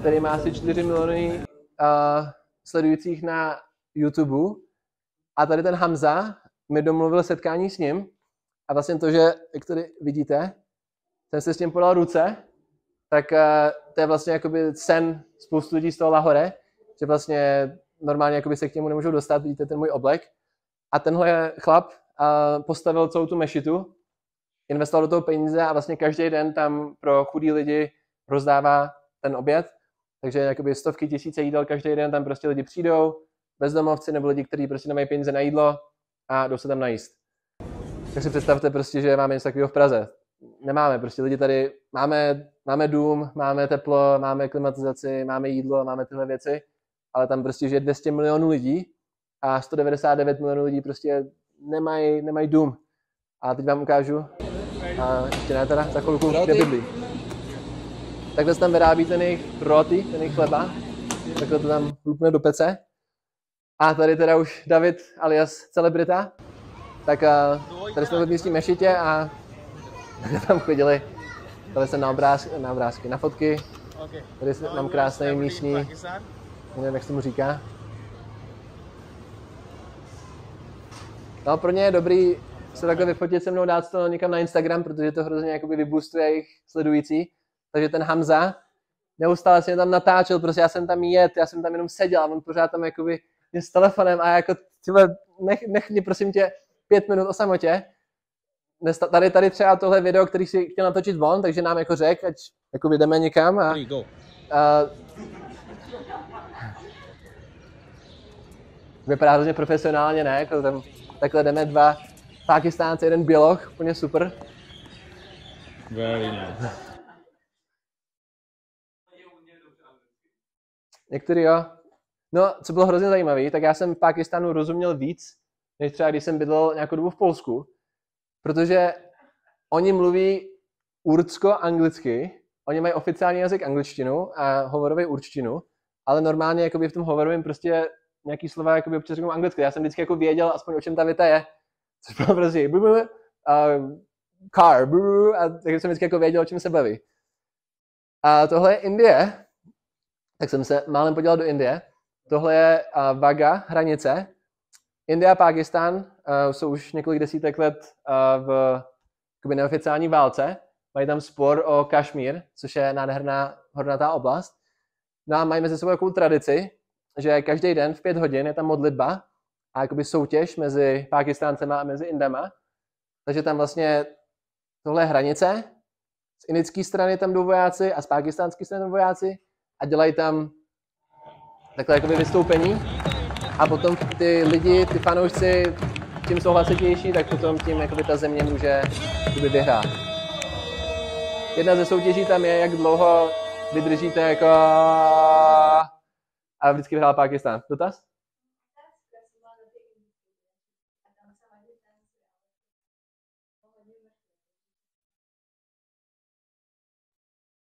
který má asi 4 miliony sledujících na YouTube. A tady ten Hamza mi domluvil setkání s ním. A vlastně to, že, jak tady vidíte, jsem se s tím podal ruce, tak to je vlastně jakoby sen spoustu lidí z toho Lahore, že vlastně normálně jakoby se k němu nemůžou dostat, vidíte ten můj oblek. A tenhle chlap postavil celou tu mešitu, investoval do toho peníze a vlastně každý den tam pro chudý lidi rozdává ten oběd. Takže jakoby stovky tisíce jídel každý den, tam prostě lidi přijdou, bezdomovci nebo lidi, kteří prostě nemají peníze na jídlo a jdou se tam najíst. Tak si představte prostě, že máme něco takového v Praze. Nemáme, prostě lidi tady, máme dům, máme teplo, máme klimatizaci, máme jídlo, máme tyhle věci, ale tam prostě žije 200 milionů lidí a 199 milionů lidí prostě nemají dům. A teď vám ukážu, a ještě ne teda, za chvilku, kde bydlí. Takhle se tam vyrábí ten jejich roti, ten jejich chleba. Takhle to tam hlupne do pece. A tady teda už David alias celebrita. Tak tady jsme v místní mešitě a tam chodili. Tady jsem na obrázky, na fotky. Tady mám krásný místní, nevím, jak se mu říká. No pro ně je dobrý se takhle vyfotit se mnou, dát to někam na Instagram, protože to hrozně jakoby vyboostuje jejich sledující. Takže ten Hamza neustále se mě tam natáčel, prostě já jsem tam já jsem tam jenom seděl a on pořád tam jakoby s telefonem a jako třeba nech mě prosím tě 5 minut o samotě. Tady třeba tohle video, který si chtěl natočit on, takže nám jako řek, ať jako jdeme někam a vypadá hrozně profesionálně, ne? Jako tam, takhle jdeme 2 Pákistánci, 1 běloch, úplně super. Very nice. Některý jo. No, co bylo hrozně zajímavé, tak já jsem v Pákistánu rozuměl víc, než třeba když jsem bydlel nějakou dobu v Polsku, protože oni mluví urdsko-anglicky, oni mají oficiální jazyk angličtinu a hovorovou určtinu, ale normálně jakoby v tom hovorovém prostě nějaký slova jakoby občas řeknou anglicky. Já jsem vždycky jako věděl aspoň o čem ta věta je, což bylo prostě car, a takže jsem vždycky jako věděl, o čem se baví. A tohle je Indie, tak jsem se málem podíval do Indie. Tohle je Vaga, hranice. Indie a Pákistán jsou už několik desítek let v neoficiální válce. Mají tam spor o Kašmír, což je nádherná hornatá oblast. No a mají mezi sebou takovou tradici, že každý den v 5 hodin je tam modlitba a jakoby soutěž mezi Pákistáncema a mezi Indama. Takže tam vlastně tohle je hranice. Z indické strany tam jdou vojáci a z pákistánské strany tam vojáci a dělají tam takhle jakoby vystoupení. A potom ty lidi, ty fanoušci, tím jsou hlasitější, tak potom tím jakoby ta země může vyhrát. Jedna ze soutěží tam je, jak dlouho vydržíte jako a vždycky vyhrál Pákistán. Dotaz?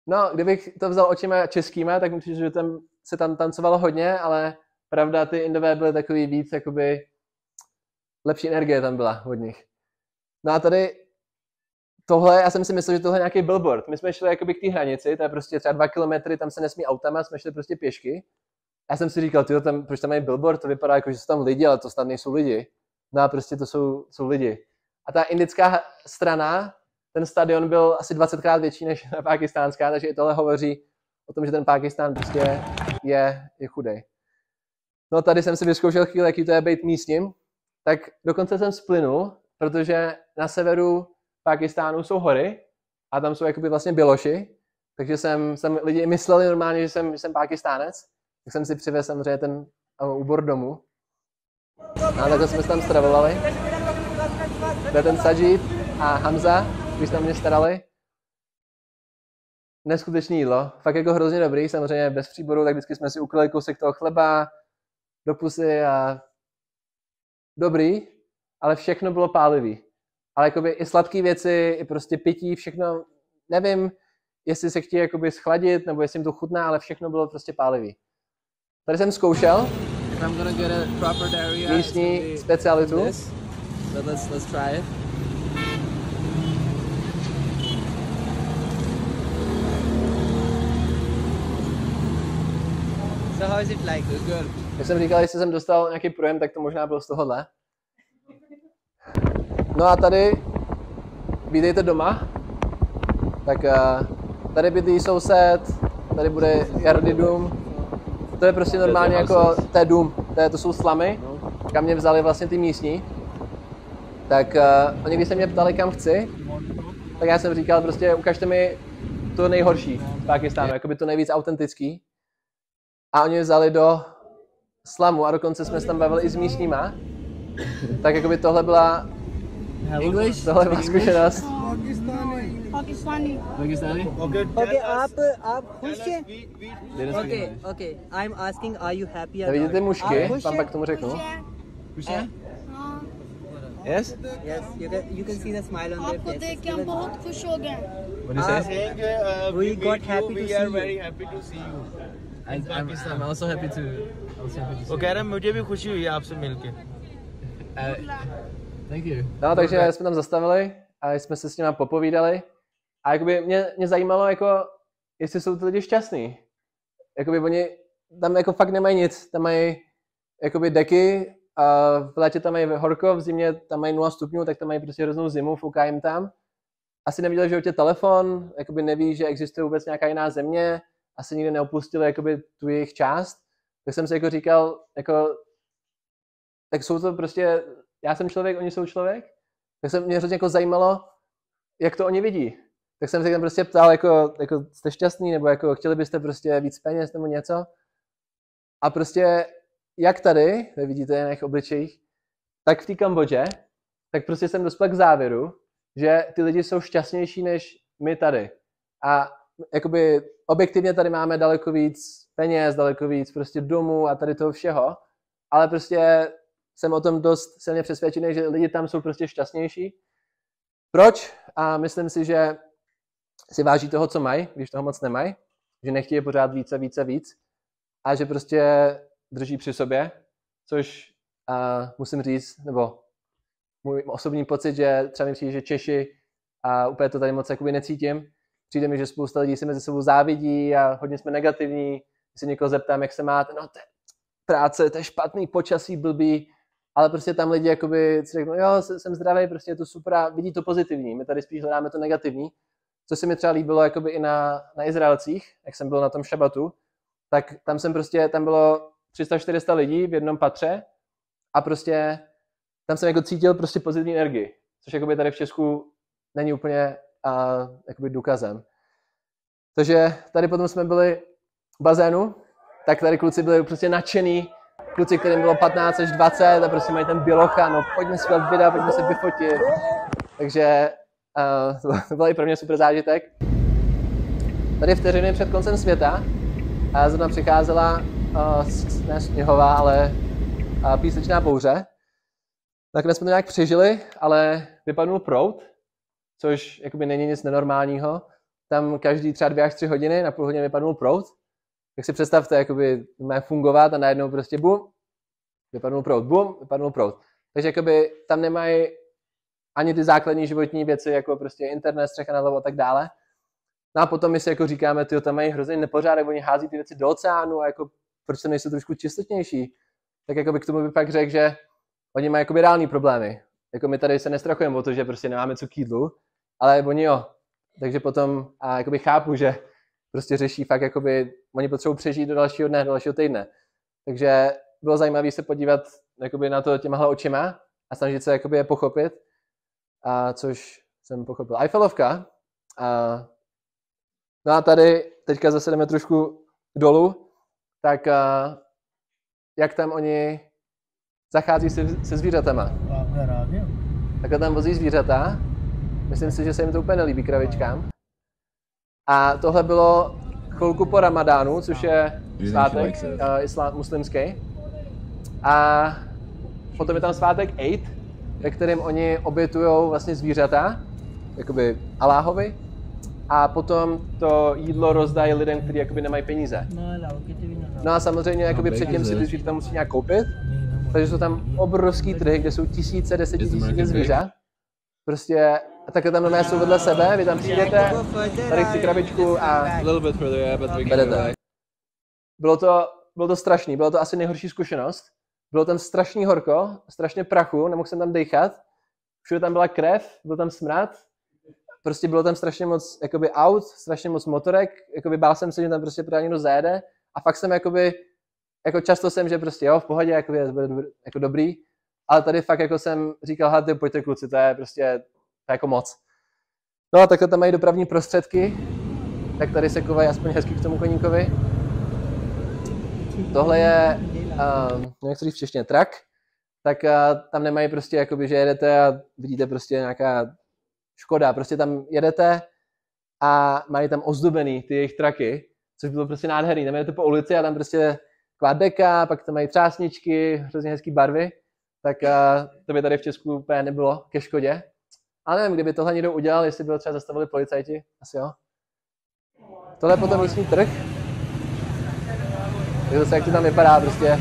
No, kdybych to vzal očima českýma, tak myslím, že tam se tam tancovalo hodně, ale pravda, ty Indové byly takový víc, jakoby lepší energie tam byla od nich. No a tady tohle, já jsem si myslel, že tohle je nějaký billboard. My jsme šli jakoby k té hranici, to je prostě třeba 2 kilometry, tam se nesmí autama, jsme šli prostě pěšky. Já jsem si říkal, tam, proč tam mají billboard, to vypadá jako, že jsou tam lidi, ale to snad nejsou lidi. No a prostě to jsou lidi. A ta indická strana, ten stadion byl asi 20krát větší než ta pákistánská, takže i tohle hovoří o tom, že ten Pákistán prostě je chudej. No tady jsem si vyzkoušel chvíli, jaký to je být místním, tak dokonce jsem splynul, protože na severu Pákistánu jsou hory a tam jsou jakoby vlastně běloši, takže jsem lidi mysleli normálně, že jsem Pákistánec, tak jsem si přivezl samozřejmě ten úbor domů. No a takhle jsme se tam stravovali. To je ten Sajid a Hamza, když tam mě starali. Neskutečné jídlo, fakt jako hrozně dobrý, samozřejmě bez příboru, tak vždycky jsme si ukryli kousek toho chleba do pusy a dobrý, ale všechno bylo pálivý. Ale jakoby i sladké věci, i prostě pití, všechno, nevím, jestli se chtějí jakoby schladit, nebo jestli jim to chutná, ale všechno bylo prostě pálivý. Tady jsem zkoušel místní specialitu. But let's try it. So how is it like? It's good. Jak jsem říkal, jestli jsem dostal nějaký projem, tak to možná byl z tohohle. No a tady, vítejte doma. Tak tady bydlí soused, tady bude Jardy dům. To je prostě normálně jako, to je dům, to jsou slamy, kam mě vzali vlastně ty místní. Tak oni když se mě ptali, kam chci, tak já jsem říkal prostě ukažte mi to nejhorší v Pákistánu, jakoby to nejvíc autentický. A oni vzali do slamu a dokonce jsme se tam bavili i s místníma. Tak jakoby tohle byla English? Tohle byla zkušenost. Pakistani. Okay, आप खुश हैं? Okay. I'm asking, are you happy? Tak vidíte mužky, tam pak k tomu řeknu. Yes? Yes, you can see the smile on their आपको faces. देख के हम बहुत खुश हो गए What do you say? We got happy to see you. very happy to see you. I'm also happy to. वो कह रहा है मुझे भी खुशी हुई है आपसे मिलके. Thank you. No, takže jsme tam zastavili a jsme se s nimi popovídali. A jakoby mě zajímalo, jako, jestli jsou ty lidi šťastní. Jakoby oni tam jako fakt nemají nic. Tam mají jakoby deky, a v létě tam mají horko, v zimě tam mají 0 stupňů, tak tam mají prostě hroznou zimu, fouká jim tam. Asi neviděli v životě telefon, jakoby neví, že existuje vůbec nějaká jiná země, asi nikdy neopustili jakoby tu jejich část. Tak jsem si jako říkal, jako, tak jsou to prostě, já jsem člověk, oni jsou člověk. Tak se mě hrozně jako zajímalo, jak to oni vidí. Tak jsem se tam prostě ptal, jako jste šťastný, nebo jako chtěli byste prostě víc peněz nebo něco. A prostě jak tady, vidíte na jejich obličejích, tak v té Kambodži, tak prostě jsem dospěl k závěru, že ty lidi jsou šťastnější než my tady. A jakoby objektivně tady máme daleko víc peněz, daleko víc prostě domů a tady toho všeho, ale prostě jsem o tom dost silně přesvědčený, že lidi tam jsou prostě šťastnější. Proč? A myslím si, že si váží toho, co mají, když toho moc nemají, že nechtějí pořád víc a víc a víc a že prostě drží při sobě, což musím říct, nebo můj osobní pocit, že třeba mi přijde, že Češi a úplně to tady moc jakoby necítím. Přijde mi, že spousta lidí si mezi sebou závidí a hodně jsme negativní. Když se někoho zeptám, jak se máte, no to je práce, to je špatný, počasí, blbý, ale prostě tam lidi jakoby si řeknou, jo, jsem zdravý, prostě je to super a vidí to pozitivní. My tady spíš hledáme to negativní, co se mi třeba líbilo jakoby i na Izraelcích, jak jsem byl na tom šabatu, tak tam bylo 300-400 lidí v jednom patře a prostě tam jsem jako cítil prostě pozitivní energii, což jakoby tady v Česku není úplně jakoby důkazem. Takže tady potom jsme byli v bazénu, tak tady kluci byli prostě nadšený, kluci, kterým bylo 15 až 20 a prostě mají ten bělocha, no pojďme si dělat videa, pojďme se vyfotit. Takže to byl i pro mě super zážitek. Tady vteřiny před koncem světa a zrovna přicházela ne sněhová, ale písečná bouře. Nakonec jsme to nějak přežili, ale vypadnul proud, což jakoby není nic nenormálního. Tam každý třeba 2 až 3 hodiny, na půl hodiny vypadnul proud. Tak si představte, jakoby má fungovat a najednou prostě bum, vypadnul proud. Takže jakoby tam nemají ani ty základní životní věci, jako prostě internet, střecha nad hlavou a tak dále. No a potom my si jako říkáme, tyjo, tam mají hrozný nepořádek, oni hází ty věci do oceánu a jako proč se nejsou trošku čistotnější. Tak jakoby k tomu bych pak řekl, že oni mají jakoby reální problémy. Jako my tady se nestrachujeme o to, že prostě nemáme co k jídlu, ale oni jo. Takže potom jakoby chápu, že prostě řeší fakt, jakoby oni potřebují přežít do dalšího dne, do dalšího týdne. Takže bylo zajímavé se podívat jakoby na to těmahle očima a snažit se jakoby je pochopit, což jsem pochopil. Eiffelovka. No a tady teďka zase jdeme trošku dolů, tak jak tam oni zachází se zvířatama. Takhle tam vozí zvířata. Myslím si, že se jim to úplně nelíbí kravičkám. A tohle bylo chvilku po Ramadánu, což je svátek muslimský. A potom je tam svátek Eid, ve kterém oni obětujou vlastně zvířata, jakoby Alláhovi. a potom to jídlo rozdají lidem, kteří jakoby nemají peníze. No a samozřejmě jakoby předtím si ty tam musí nějak koupit, takže jsou tam obrovský trhy, kde jsou tisíce, desetitisíce zvířat. Prostě takhle tam normálně jsou vedle sebe, vy tam přijdete, tady chci krabičku a berete. Bylo to strašný, bylo to asi nejhorší zkušenost. Bylo tam strašný horko, strašně prachu, nemohl jsem tam dýchat. Všude tam byla krev, byl tam smrad. Prostě bylo tam strašně moc jakoby aut, strašně moc motorek, jakoby bál jsem se, že tam prostě právě někdo zajede. A fakt jsem jakoby, jako často jsem, že prostě jo, v pohodě, jakoby bude jako dobrý. Ale tady fakt jako jsem říkal, hele, pojďte kluci, to je prostě to je jako moc. No a takhle tam mají dopravní prostředky, tak tady se kovají aspoň hezky k tomu koníkovi. Tohle je, jak to říct v češtině, trak, tak tam nemají prostě jakoby, že jedete a vidíte prostě nějaká Škoda, prostě tam jedete a mají tam ozdobený ty jejich traky, což bylo prostě nádherný. Tam jedete po ulici a tam prostě taková deka, pak tam mají třásničky, hrozně hezký barvy, tak to by tady v Česku úplně nebylo ke škodě. Ale nevím, kdyby tohle někdo udělal, jestli by ho třeba zastavili policajti, asi jo. Tohle je potom místní trh. Je zase, jak to tam vypadá, prostě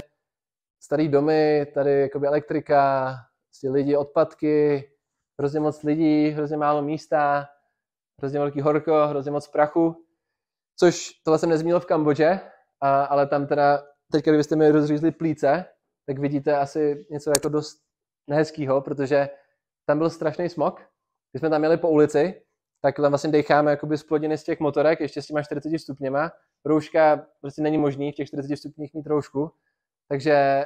starý domy, tady jakoby elektrika, prostě lidi, odpadky, hrozně moc lidí, hrozně málo místa, hrozně velký horko, hrozně moc prachu, což tohle jsem nezmínil v Kambodži, ale tam teda, teďka kdybyste mi rozřízli plíce, tak vidíte asi něco jako dost nehezkýho, protože tam byl strašný smog. Když jsme tam jeli po ulici, tak tam vlastně decháme jakoby z plodiny z těch motorek, ještě s těma 40 stupněma. Rouška prostě není možný v těch 40 stupních mít roušku, takže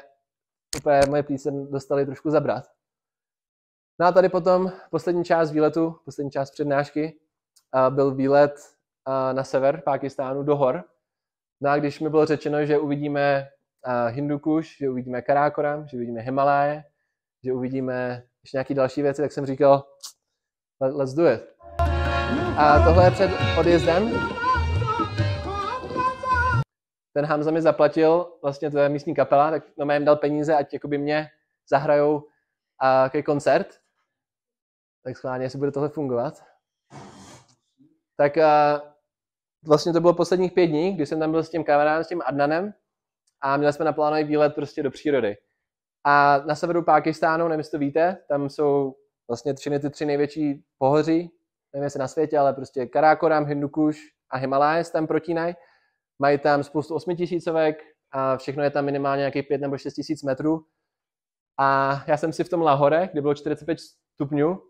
úplně moje plíce dostaly trošku zabrat. No a tady potom poslední část výletu, poslední část přednášky, byl výlet na sever Pákistánu do hor. No a když mi bylo řečeno, že uvidíme Hindukuš, že uvidíme Karákoram, že uvidíme Himaláje, že uvidíme ještě nějaké další věci, tak jsem říkal, let's do it. A tohle je před odjezdem. Ten Hamza mi zaplatil, vlastně to je místní kapela, tak no jim dal peníze, ať jakoby mě zahrajou takový koncert. Tak schválně, jestli bude tohle fungovat. Tak vlastně to bylo posledních 5 dní, kdy jsem tam byl s tím kamarádem, s tím Adnanem a měli jsme naplánovaný výlet prostě do přírody. A na severu Pákistánu, nevím, jestli to víte, tam jsou vlastně všechny ty 3 největší pohoří, nevím, jestli na světě, ale prostě Karákoram, Hindukuš a Himaláje tam protínají. Mají tam spoustu 8000 a všechno je tam minimálně nějakých 5 nebo 6 000 metrů. A já jsem si v tom Lahore, kde bylo 45 stupňů,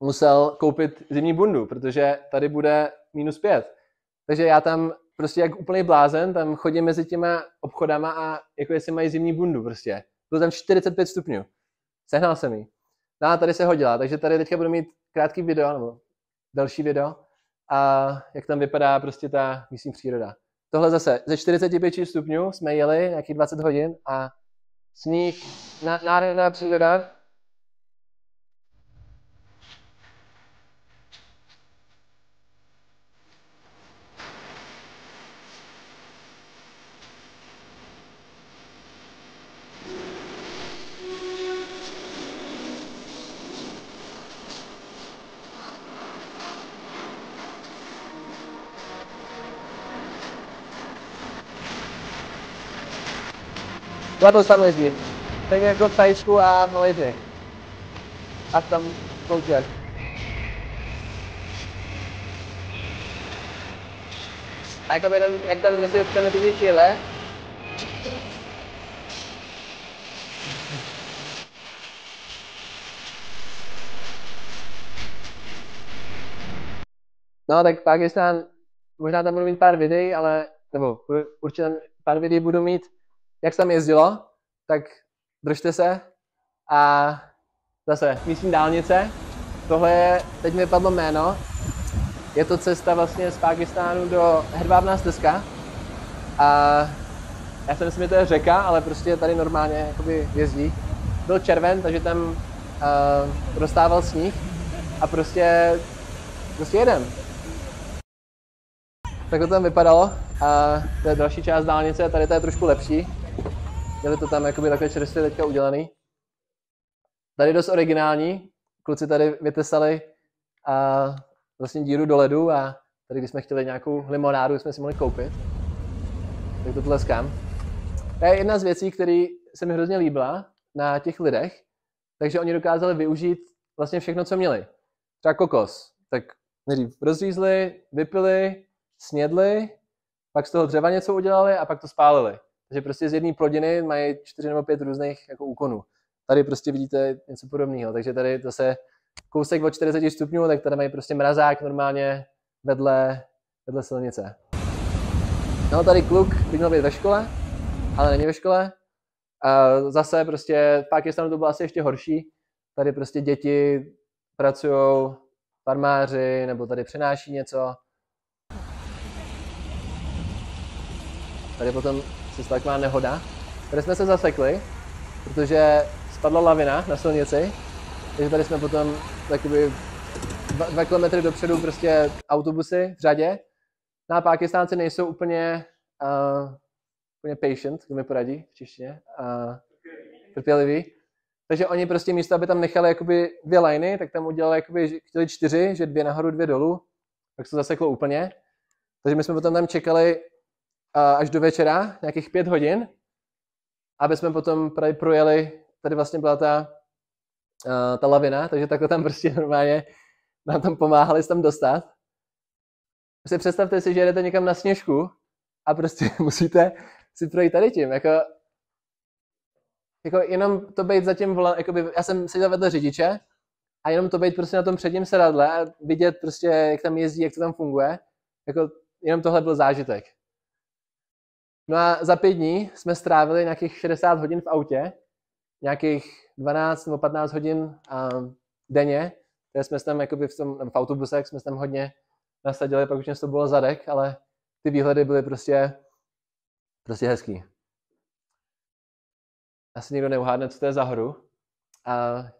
musel koupit zimní bundu, protože tady bude -5. Takže já tam prostě jak úplný blázen, tam chodím mezi těma obchodama a jako jestli mají zimní bundu prostě. Bylo tam 45 stupňů. Sehnal jsem ji. No a tady se hodila, takže tady teďka budu mít krátký video, nebo další video, a jak tam vypadá prostě ta místní příroda. Tohle zase, ze 45 stupňů jsme jeli nějakých 20 hodin a sníh, nádherná příroda. Byla to tam jezdit. Tak jako v Thajsku a v Malajsii. A tam koukět. A jako jak tam zase ten Chile. No tak Pákistán, možná tam budu mít pár videí, ale, nebo určitě tam pár videí budu mít, jak se tam jezdilo, tak držte se. A zase místní dálnice, tohle je, teď mi padlo jméno, je to cesta vlastně z Pákistánu do Hedvábná stezka. A já si myslím, že to je řeka, ale prostě tady normálně jakoby jezdí. Byl červen, takže tam roztával sníh a prostě jedem. Tak to tam vypadalo a to je další část dálnice, tady to je trošku lepší. Měli to tam jakoby takhle čerstvě teďka udělaný. Tady dost originální, kluci tady vytesali vlastně díru do ledu a tady, když jsme chtěli nějakou limonádu, jsme si mohli koupit. Tak to tleskám. To je jedna z věcí, které se mi hrozně líbila na těch lidech, takže oni dokázali využít vlastně všechno, co měli. Třeba kokos. Tak nejdřív rozřízli, vypili, snědli, pak z toho dřeva něco udělali a pak to spálili. Takže prostě z jedné plodiny mají 4 nebo 5 různých jako úkonů. Tady prostě vidíte něco podobného. Takže tady zase kousek od 40 stupňů, tak tady mají prostě mrazák normálně vedle silnice. No tady kluk by měl být ve škole, ale není ve škole. A zase prostě v Pákistánu to bylo asi ještě horší. Tady prostě děti pracují, farmáři, nebo tady přenáší něco. Tady potom se stala taková nehoda. Tady jsme se zasekli, protože spadla lavina na silnici. Takže tady jsme potom takoby 2 kilometry dopředu prostě autobusy v řadě. No a Pákistánci nejsou úplně patient, kdo mi poradí v češtině, trpělivý. Takže oni prostě místo, aby tam nechali jakoby 2 liny, tak tam udělali jakoby, chtěli 4, že 2 nahoru, 2 dolů. Tak se to zaseklo úplně. Takže my jsme potom tam čekali až do večera, nějakých 5 hodin, aby jsme potom projeli, tady vlastně byla ta lavina, takže takhle tam prostě normálně nám tam pomáhali se tam dostat. Prostě představte si, že jedete někam na sněžku a prostě musíte si projít tady tím, jako jenom to být za tím volantem, já jsem seděl vedle řidiče a jenom to být prostě na tom předním sedadle a vidět prostě, jak tam jezdí, jak to tam funguje, jako jenom tohle byl zážitek. No a za 5 dní jsme strávili nějakých 60 hodin v autě, nějakých 12 nebo 15 hodin denně, které jsme tam jakoby v autobusech jsme tam hodně nasadili, pak už něco bylo zadek, ale ty výhledy byly prostě hezký. Asi nikdo neuhádne, co to je za horu.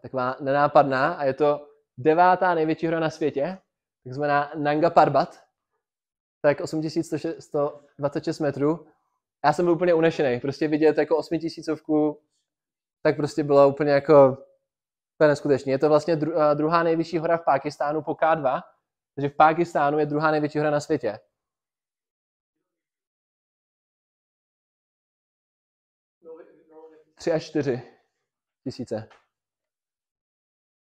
Taková nenápadná a je to 9. největší hora na světě, takzvaná Nanga Parbat, tak 8126 metrů. Já jsem byl úplně unešený, prostě vidět jako 8000, tak prostě bylo úplně jako neskutečné. Je to vlastně druhá nejvyšší hora v Pákistánu po K2, takže v Pákistánu je druhá největší hora na světě. Tři až 4 tisíce.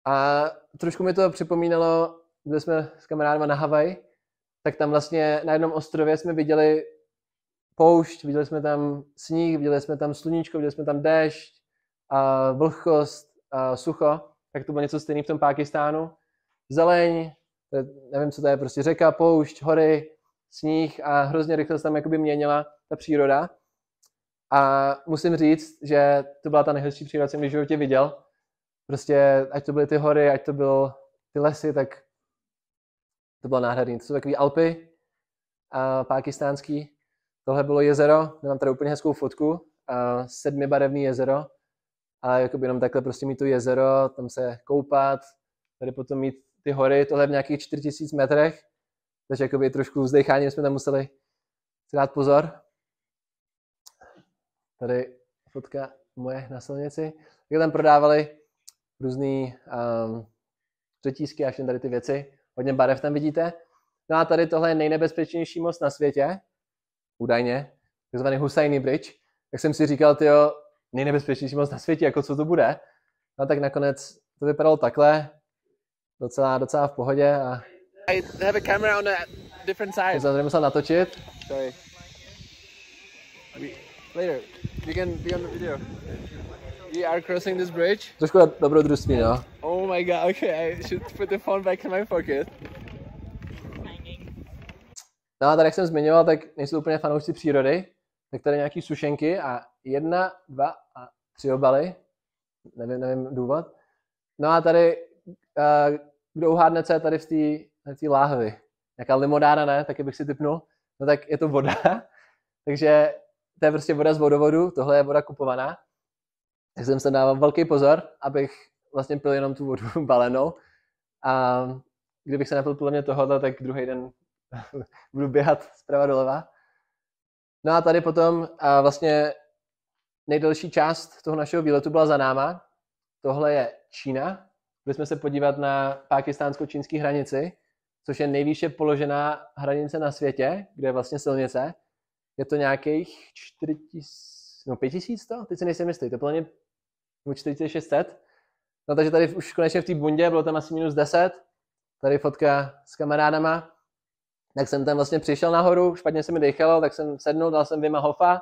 A trošku mi to připomínalo, když jsme s kamarádama na Havaji, tak tam vlastně na jednom ostrově jsme viděli poušť, viděli jsme tam sníh, viděli jsme tam sluníčko, viděli jsme tam déšť, vlhkost, sucho, tak to bylo něco stejného v tom Pákistánu. Zeleň, nevím, co to je, prostě řeka, poušť, hory, sníh a hrozně rychle se tam jakoby měnila ta příroda. A musím říct, že to byla ta nejhezčí příroda, co jsem v životě viděl. Prostě, ať to byly ty hory, ať to bylo ty lesy, tak to bylo nádherný. To jsou takové Alpy pákistánský. Tohle bylo jezero, mám tady úplně hezkou fotku, 7barevné jezero. A jakoby jenom takhle prostě mít to jezero, tam se koupat, tady potom mít ty hory, tohle v nějakých 4000 metrech. Takže jakoby trošku vzdechání jsme tam museli si dát pozor. Tady fotka moje na silnici. Tak tam prodávali různý řetízky a všechny tady ty věci. Hodně barev tam vidíte. No a tady tohle je nejnebezpečnější most na světě. Údajně. Takzvaný Hussaini Bridge. Tak jsem si říkal, tyjo, nejnebezpečnější most na světě, jako co to bude. No tak nakonec to vypadalo takhle. Docela v pohodě. A I have a camera on a different side. Jsem tady musel natočit. Sorry. Later. You can be on the video. We are crossing this bridge. Trošku dobrodružství, no. Oh my god, okay, I should put the phone back in my pocket. No a tady, jak jsem zmiňoval, tak nejsou úplně fanoušci přírody. Tak tady nějaký sušenky a 1, 2 a 3 obaly. Nevím důvod. No a tady, kdo uhádne, co je tady v té láhvi? Nějaká limonáda, ne? Taky bych si tipnul. No tak je to voda. Takže to je prostě voda z vodovodu, tohle je voda kupovaná. Tak jsem se dával velký pozor, abych vlastně pil jenom tu vodu balenou. A kdybych se napil podle mě tohoto, tak druhý den budu běhat zprava doleva. No a tady potom vlastně nejdelší část toho našeho výletu byla za náma. Tohle je Čína. Byli jsme se podívat na pákistánsko-čínské hranici, což je nejvýše položená hranice na světě, kde je vlastně silnice. Je to nějakých 5100, teď si nejsem jistý, to je plně 4600. No takže tady už konečně v té bundě, bylo tam asi -10, tady fotka s kamarádama. Tak jsem tam vlastně přišel nahoru, špatně se mi dechalo, tak jsem sednul, dal jsem Wima Hofa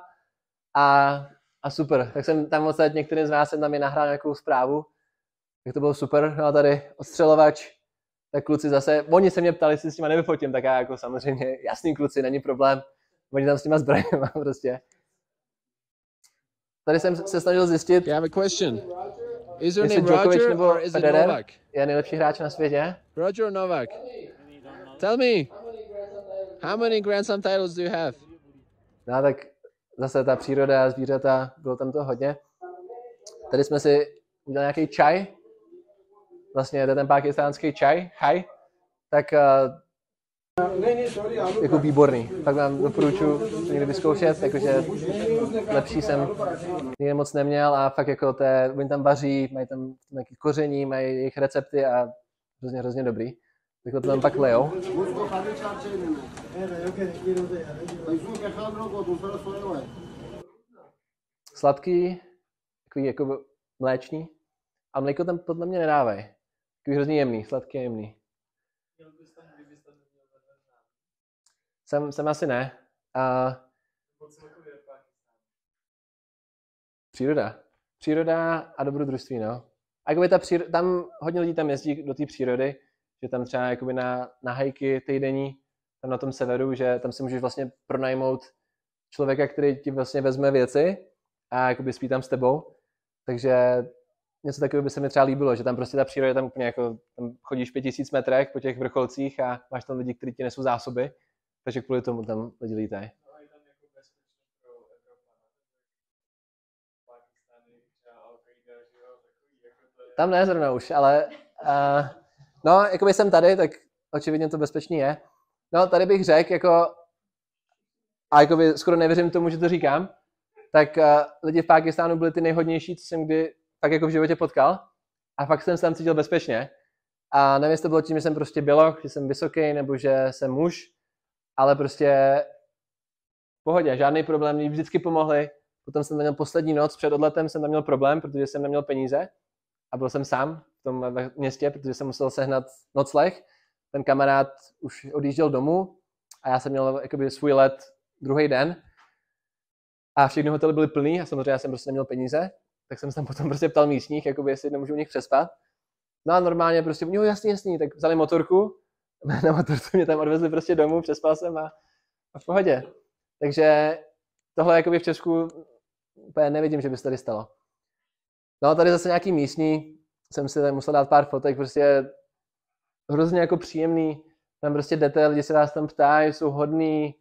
a super. Tak jsem tam odsaď, některým z vás jsem tam i nahrál nějakou zprávu, tak to bylo super. No a tady odstřelovač, tak kluci zase, oni se mě ptali, jestli s těma nevyfotím, tak já jako samozřejmě, jasný kluci, není problém. Oni tam s těma zbraněma prostě. Tady jsem se snažil zjistit, I have a question. Is your jestli name Djokovic Roger nebo or is it Federer Novak? je nejlepší hráč na světě. Roger or Novak? Tell me. How many Grand Slam titles do you have? No tak zase ta příroda, zvířata, bylo tam to hodně. Tady jsme si udělali nějaký čaj. Vlastně to je ten pákistánský čaj, chaj. Tak jako výborný. Tak vám doporučuji to někdy vyzkoušet, jakože lepší jsem nikdy moc neměl a fakt jako oni tam vaří, mají tam nějaký koření, mají jejich recepty a hrozně dobrý. Tak to tam pak lejou. Sladký, takový jako mléčný. A mléko tam podle mě nedávají. Takový hrozně jemný, sladký a jemný. Jsem asi ne. Příroda a dobrodružství, no. A jakoby tam hodně lidí tam jezdí do té přírody, že tam třeba jakoby na hajky týdenní, tam na tom severu, že tam si můžeš vlastně pronajmout člověka, který ti vlastně vezme věci a jakoby spí tam s tebou. Takže něco takového by se mi třeba líbilo, že tam prostě ta příroda tam úplně jako, tam chodíš 5000 metrech po těch vrcholcích a máš tam lidi, kteří ti nesou zásoby, takže kvůli tomu tam lidi lítají. Tam ne zrovna už, ale no, jakoby jsem tady, tak očividně to bezpečný je. No, tady bych řekl, jako, a jakoby skoro nevěřím tomu, že to říkám, tak lidi v Pákistánu byli ty nejhodnější, co jsem kdy tak jako v životě potkal. A fakt jsem se tam cítil bezpečně. A nevím, jestli to bylo tím, že jsem prostě běloch, že jsem vysoký, nebo že jsem muž, ale prostě v pohodě, žádný problém, mě vždycky pomohli. Potom jsem tam měl poslední noc, před odletem jsem tam měl problém, protože jsem neměl peníze. A byl jsem sám v tom městě, protože jsem musel sehnat nocleh. Ten kamarád už odjížděl domů a já jsem měl jakoby svůj let druhý den. A všechny hotely byly plný a samozřejmě já jsem prostě neměl peníze. Tak jsem se tam potom prostě ptal místních, jakoby, jestli nemůžu u nich přespat. No a normálně prostě, jo, jasný, tak vzali motorku. Na motorce mě tam odvezli prostě domů, přespal jsem a v pohodě. Takže tohle jakoby v Česku úplně nevidím, že by se tady stalo. No a tady zase nějaký místní, jsem si tady musel dát pár fotek, prostě hrozně jako příjemný, tam prostě jdete, lidi se vás tam ptají, jsou hodný,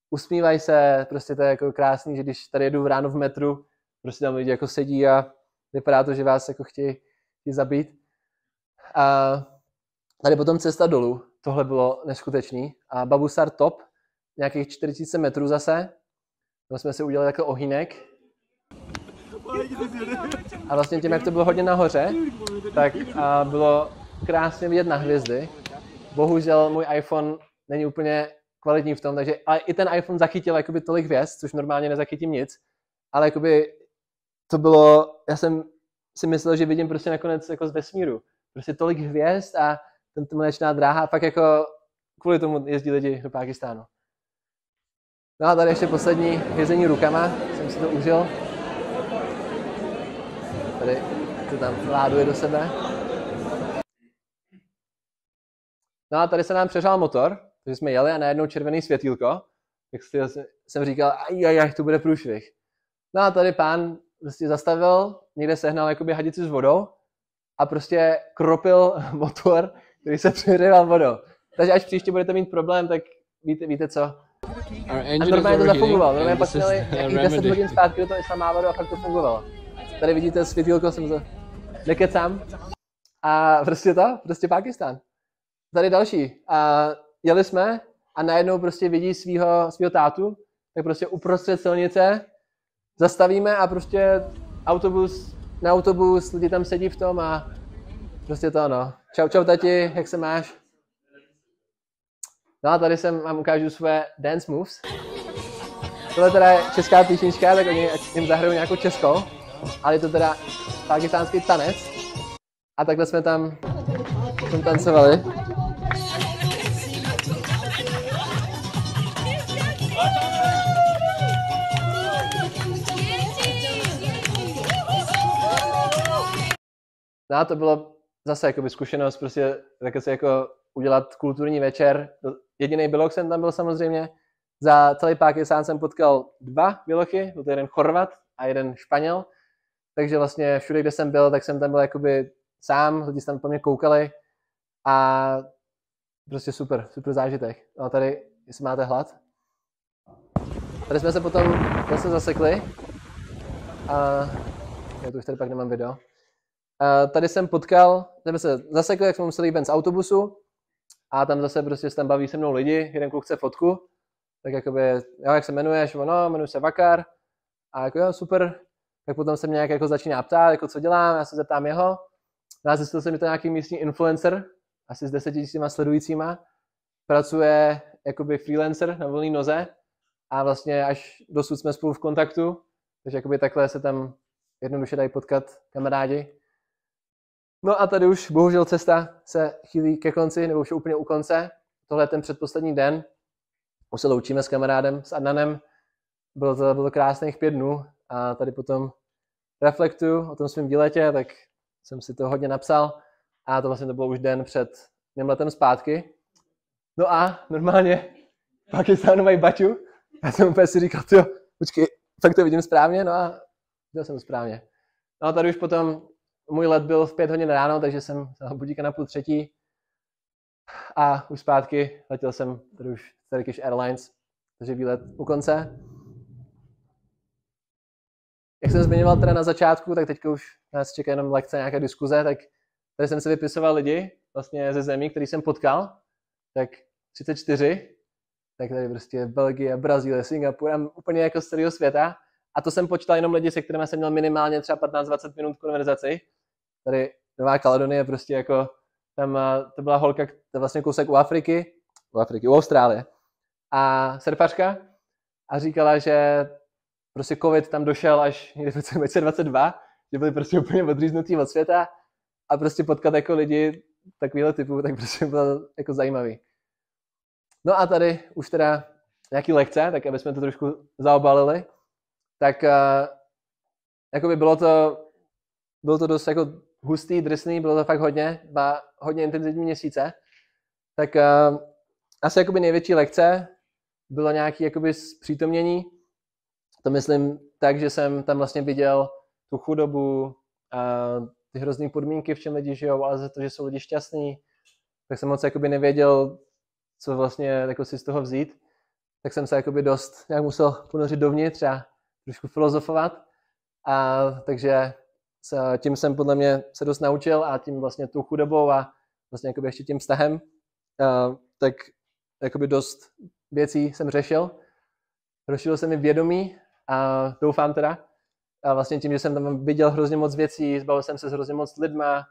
usmívají se, prostě to je jako krásný, že když tady jedu ráno v metru, prostě tam lidi jako sedí a vypadá to, že vás jako chtějí zabít. A tady potom cesta dolů, tohle bylo neskutečný. A Babusar Top, nějakých 4000 metrů zase, tam jsme si udělali jako ohýnek. A vlastně tím, jak to bylo hodně nahoře, tak bylo krásně vidět na hvězdy. Bohužel můj iPhone není úplně kvalitní v tom, takže ale i ten iPhone zachytil jakoby tolik hvězd, což normálně nezachytím nic, ale jakoby to bylo, já jsem si myslel, že vidím prostě nakonec jako z vesmíru. Prostě tolik hvězd a tento mléčná dráha, fakt jako kvůli tomu jezdí lidi do Pákistánu. No a tady ještě poslední jezení rukama, jsem si to užil. Tady to tam láduje do sebe. No a tady se nám přeřál motor, takže jsme jeli a najednou červený světýlko, tak jsem říkal, aj, to bude průšvih. No a tady pán prostě zastavil, někde sehnal jakoby hadici s vodou a prostě kropil motor, který se přehříval vodou. Takže až příště budete mít problém, tak víte co. A normálně to zafungovalo. Normálně pak měli nějakých 10 hodin zpátky do toho Islamábadu a pak to fungovalo. Tady vidíte světýlko, jsem to nekecám. A prostě Pákistán. Tady další. A jeli jsme a najednou prostě vidí svýho tátu, tak prostě uprostřed silnice zastavíme a prostě na autobus, lidi tam sedí v tom a prostě to no. Čau tati, jak se máš? No a tady vám ukážu své dance moves. Tohle teda je česká písnička, tak oni jim zahrajou nějakou českou, ale je to teda pakistánský tanec. A takhle jsme tam tancovali. No a to bylo zase jakoby zkušenost, prostě také se jako udělat kulturní večer. Jediný běloch jsem tam byl samozřejmě. Za celý Pákistán jsem potkal 2 bělochy, byl to jeden Chorvat a jeden Španěl. Takže vlastně všude, kde jsem byl, tak jsem tam byl jakoby sám, lidi tam po mě koukali a prostě super zážitek. No a tady, jestli máte hlad. Tady jsme se potom zase zasekli. Já tu už tady pak nemám video. Tady jsem jsme se zasekli, jak jsme museli jít ven z autobusu a tam zase prostě se tam baví se mnou lidi, jeden kluk chce fotku, tak jakoby, jak se jmenuješ, jmenuji se Vakar a jako jo, super, tak potom se mě nějak jako začíná ptát, jako co dělám, já se zeptám jeho, no a zjistil jsem, že to nějaký místní influencer, asi s 10 000 sledujícíma, pracuje jakoby freelancer na volné noze a vlastně až dosud jsme spolu v kontaktu, takže jakoby takhle se tam jednoduše dají potkat kamarádi. No a tady už bohužel cesta se chýlí ke konci, nebo už je úplně u konce. Tohle je ten předposlední den. Už se loučíme s kamarádem, s Adnanem. Bylo to krásných 5 dnů a tady potom reflektuju o tom svém výletě, tak jsem si to hodně napsal a to vlastně to bylo už den před mým letem zpátky. No a normálně v Pakistánu mají baťu. Já jsem úplně si říkal, tyjo, počkej, fakt to vidím správně? No a viděl jsem to správně. No a tady už potom můj let byl v 5 hodin ráno, takže jsem dal budíka na 2:30 a už zpátky letěl jsem tady už Turkish Airlines, takže výlet u konce. Jak jsem zmiňoval teda na začátku, tak teďka už nás čeká jenom lekce, nějaké diskuze, tak tady jsem si vypisoval lidi vlastně ze zemí, který jsem potkal, tak 34, tak tady prostě Belgie, Brazílie, Singapur, úplně jako z celého světa. A to jsem počítal jenom lidi, se kterými jsem měl minimálně třeba 15-20 minut konverzaci. Tady Nová Kaledonie prostě jako, tam to byla holka, to je vlastně kousek u Austrálie. A surfařka a říkala, že prostě covid tam došel až někdy v roce 2022, že byli prostě úplně odříznutí od světa a prostě potkat jako lidi takovýhle typu, tak prostě bylo jako zajímavý. No a tady už teda nějaký lekce, tak aby jsme to trošku zaobalili, tak jakoby bylo to dost jako hustý, drsný, bylo to fakt hodně intenzivní měsíce, tak asi jakoby největší lekce bylo nějaké jakoby zpřítomnění. To myslím tak, že jsem tam vlastně viděl tu chudobu, ty hrozný podmínky, v čem lidi žijou, ale za to, že jsou lidi šťastní, tak jsem moc jakoby nevěděl, co vlastně jako si z toho vzít. Tak jsem se jakoby dost nějak musel ponořit dovnitř a trošku filozofovat. Takže tím jsem podle mě se dost naučil a tím vlastně tou chudobou a vlastně jakoby ještě tím vztahem, tak jakoby dost věcí jsem řešil. Rozšířil se mi vědomí a doufám teda. A vlastně tím, že jsem tam viděl hrozně moc věcí, zbavil jsem se s hrozně moc lidma,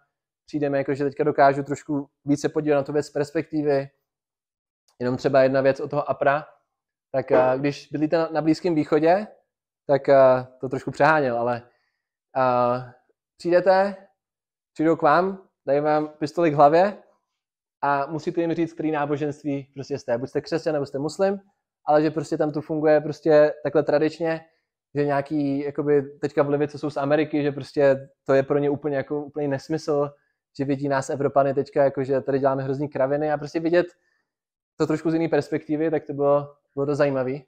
přijde mi jako, že teďka dokážu trošku více podívat na tu věc z perspektivy. Jenom třeba jedna věc od toho APRA, tak když bydlíte na Blízkém východě, tak to trošku přeháněl, ale přijdou k vám, dají vám pistoli k hlavě a musíte jim říct, který náboženství prostě jste. Buď jste křesťan, nebo jste muslim, ale že prostě tam to funguje prostě takhle tradičně, že nějaký jakoby teďka vlivy, co jsou z Ameriky, že prostě to je pro ně úplně nesmysl, že vidí nás Evropany teďka, jako že tady děláme hrozný kraviny a prostě vidět to trošku z jiné perspektivy, tak to bylo dost zajímavý.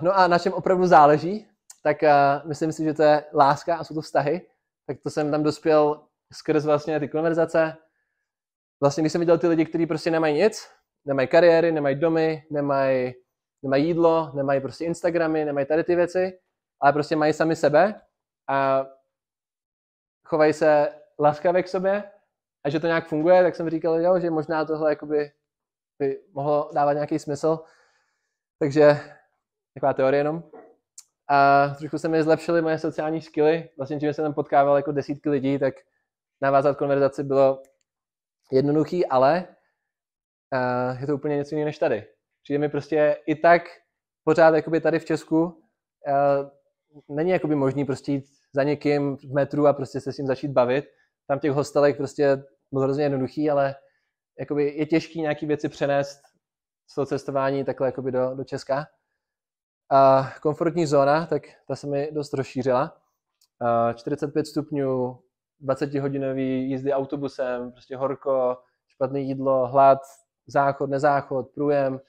No a na čem opravdu záleží, tak myslím si, že to je láska a jsou to vztahy. Tak to jsem tam dospěl skrz vlastně ty konverzace. Vlastně když jsem viděl ty lidi, kteří prostě nemají nic, nemají kariéry, nemají domy, nemají jídlo, nemají prostě Instagramy, nemají tady ty věci, ale prostě mají sami sebe a chovají se laskavě k sobě a že to nějak funguje, tak jsem říkal, jo, že možná tohle jakoby by mohlo dávat nějaký smysl. Takže taková teorie jenom. A trošku se mi zlepšily moje sociální skilly. Vlastně tím, že jsem tam potkával jako desítky lidí, tak navázat konverzaci bylo jednoduchý, ale je to úplně něco jiného než tady. Přijde mi prostě i tak pořád jakoby tady v Česku není jakoby možný prostě jít za někým v metru a prostě se s ním začít bavit. Tam v těch hostelech prostě bylo hrozně jednoduchý, ale jakoby je těžký nějaký věci přenést z toho cestování takhle jakoby do Česka. A komfortní zóna, tak ta se mi dost rozšířila. 45 stupňů, 20-hodinový jízdy autobusem, prostě horko, špatné jídlo, hlad, záchod, nezáchod, průjem.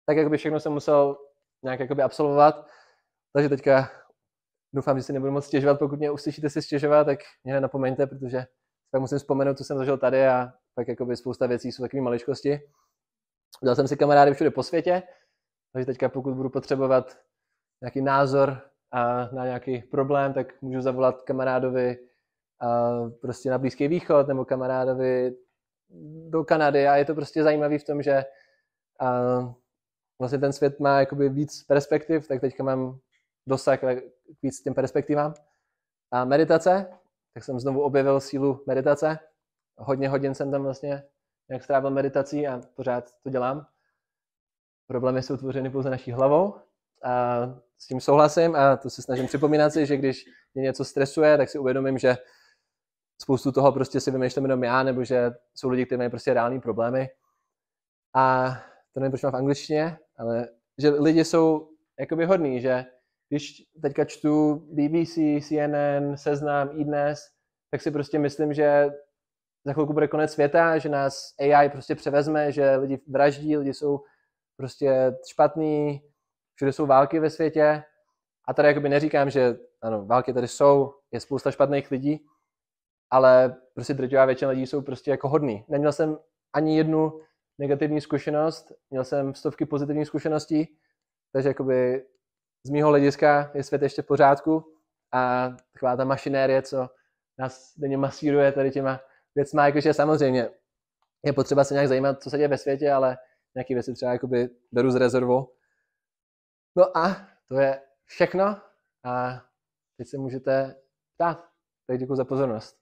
Tak jakoby všechno jsem musel nějak jakoby absolvovat. Takže teďka doufám, že si nebudu moc stěžovat. Pokud mě uslyšíte si stěžovat, tak mě napomeňte, protože tak musím vzpomenout, co jsem zažil tady a pak jakoby spousta věcí jsou takové maličkosti. Udělal jsem si kamarády všude po světě, takže teďka pokud budu potřebovat nějaký názor na nějaký problém, tak můžu zavolat kamarádovi prostě na Blízký východ nebo kamarádovi do Kanady a je to prostě zajímavý v tom, že vlastně ten svět má jakoby víc perspektiv, tak teďka mám dosah víc těm perspektivám. A meditace, tak jsem znovu objevil sílu meditace. Hodně hodin jsem tam vlastně nějak strávil meditací a pořád to dělám. Problémy jsou tvořeny pouze naší hlavou a s tím souhlasím a to se snažím připomínat si, že když mě něco stresuje, tak si uvědomím, že spoustu toho prostě si vymýšlím jenom já, nebo že jsou lidi, kteří mají prostě reální problémy. A to nevím, proč mám v angličtině, ale že lidi jsou jakoby hodní, že když teďka čtu BBC, CNN, Seznam, iDnes, tak si prostě myslím, že za chvilku bude konec světa, že nás AI prostě převezme, že lidi vraždí, lidi jsou prostě špatný, všude jsou války ve světě. A tady jakoby neříkám, že ano, války tady jsou, je spousta špatných lidí, ale prostě drtivá většina lidí jsou prostě jako hodný. Neměl jsem ani jednu negativní zkušenost, měl jsem stovky pozitivních zkušeností, takže jakoby z mýho hlediska je svět ještě v pořádku a taková ta mašinérie, co nás denně masíruje tady těma věcma, jakože samozřejmě je potřeba se nějak zajímat, co se děje ve světě, ale nějaké věci třeba jakoby beru z rezervou. No a to je všechno a teď se můžete ptát. Tak děkuji za pozornost.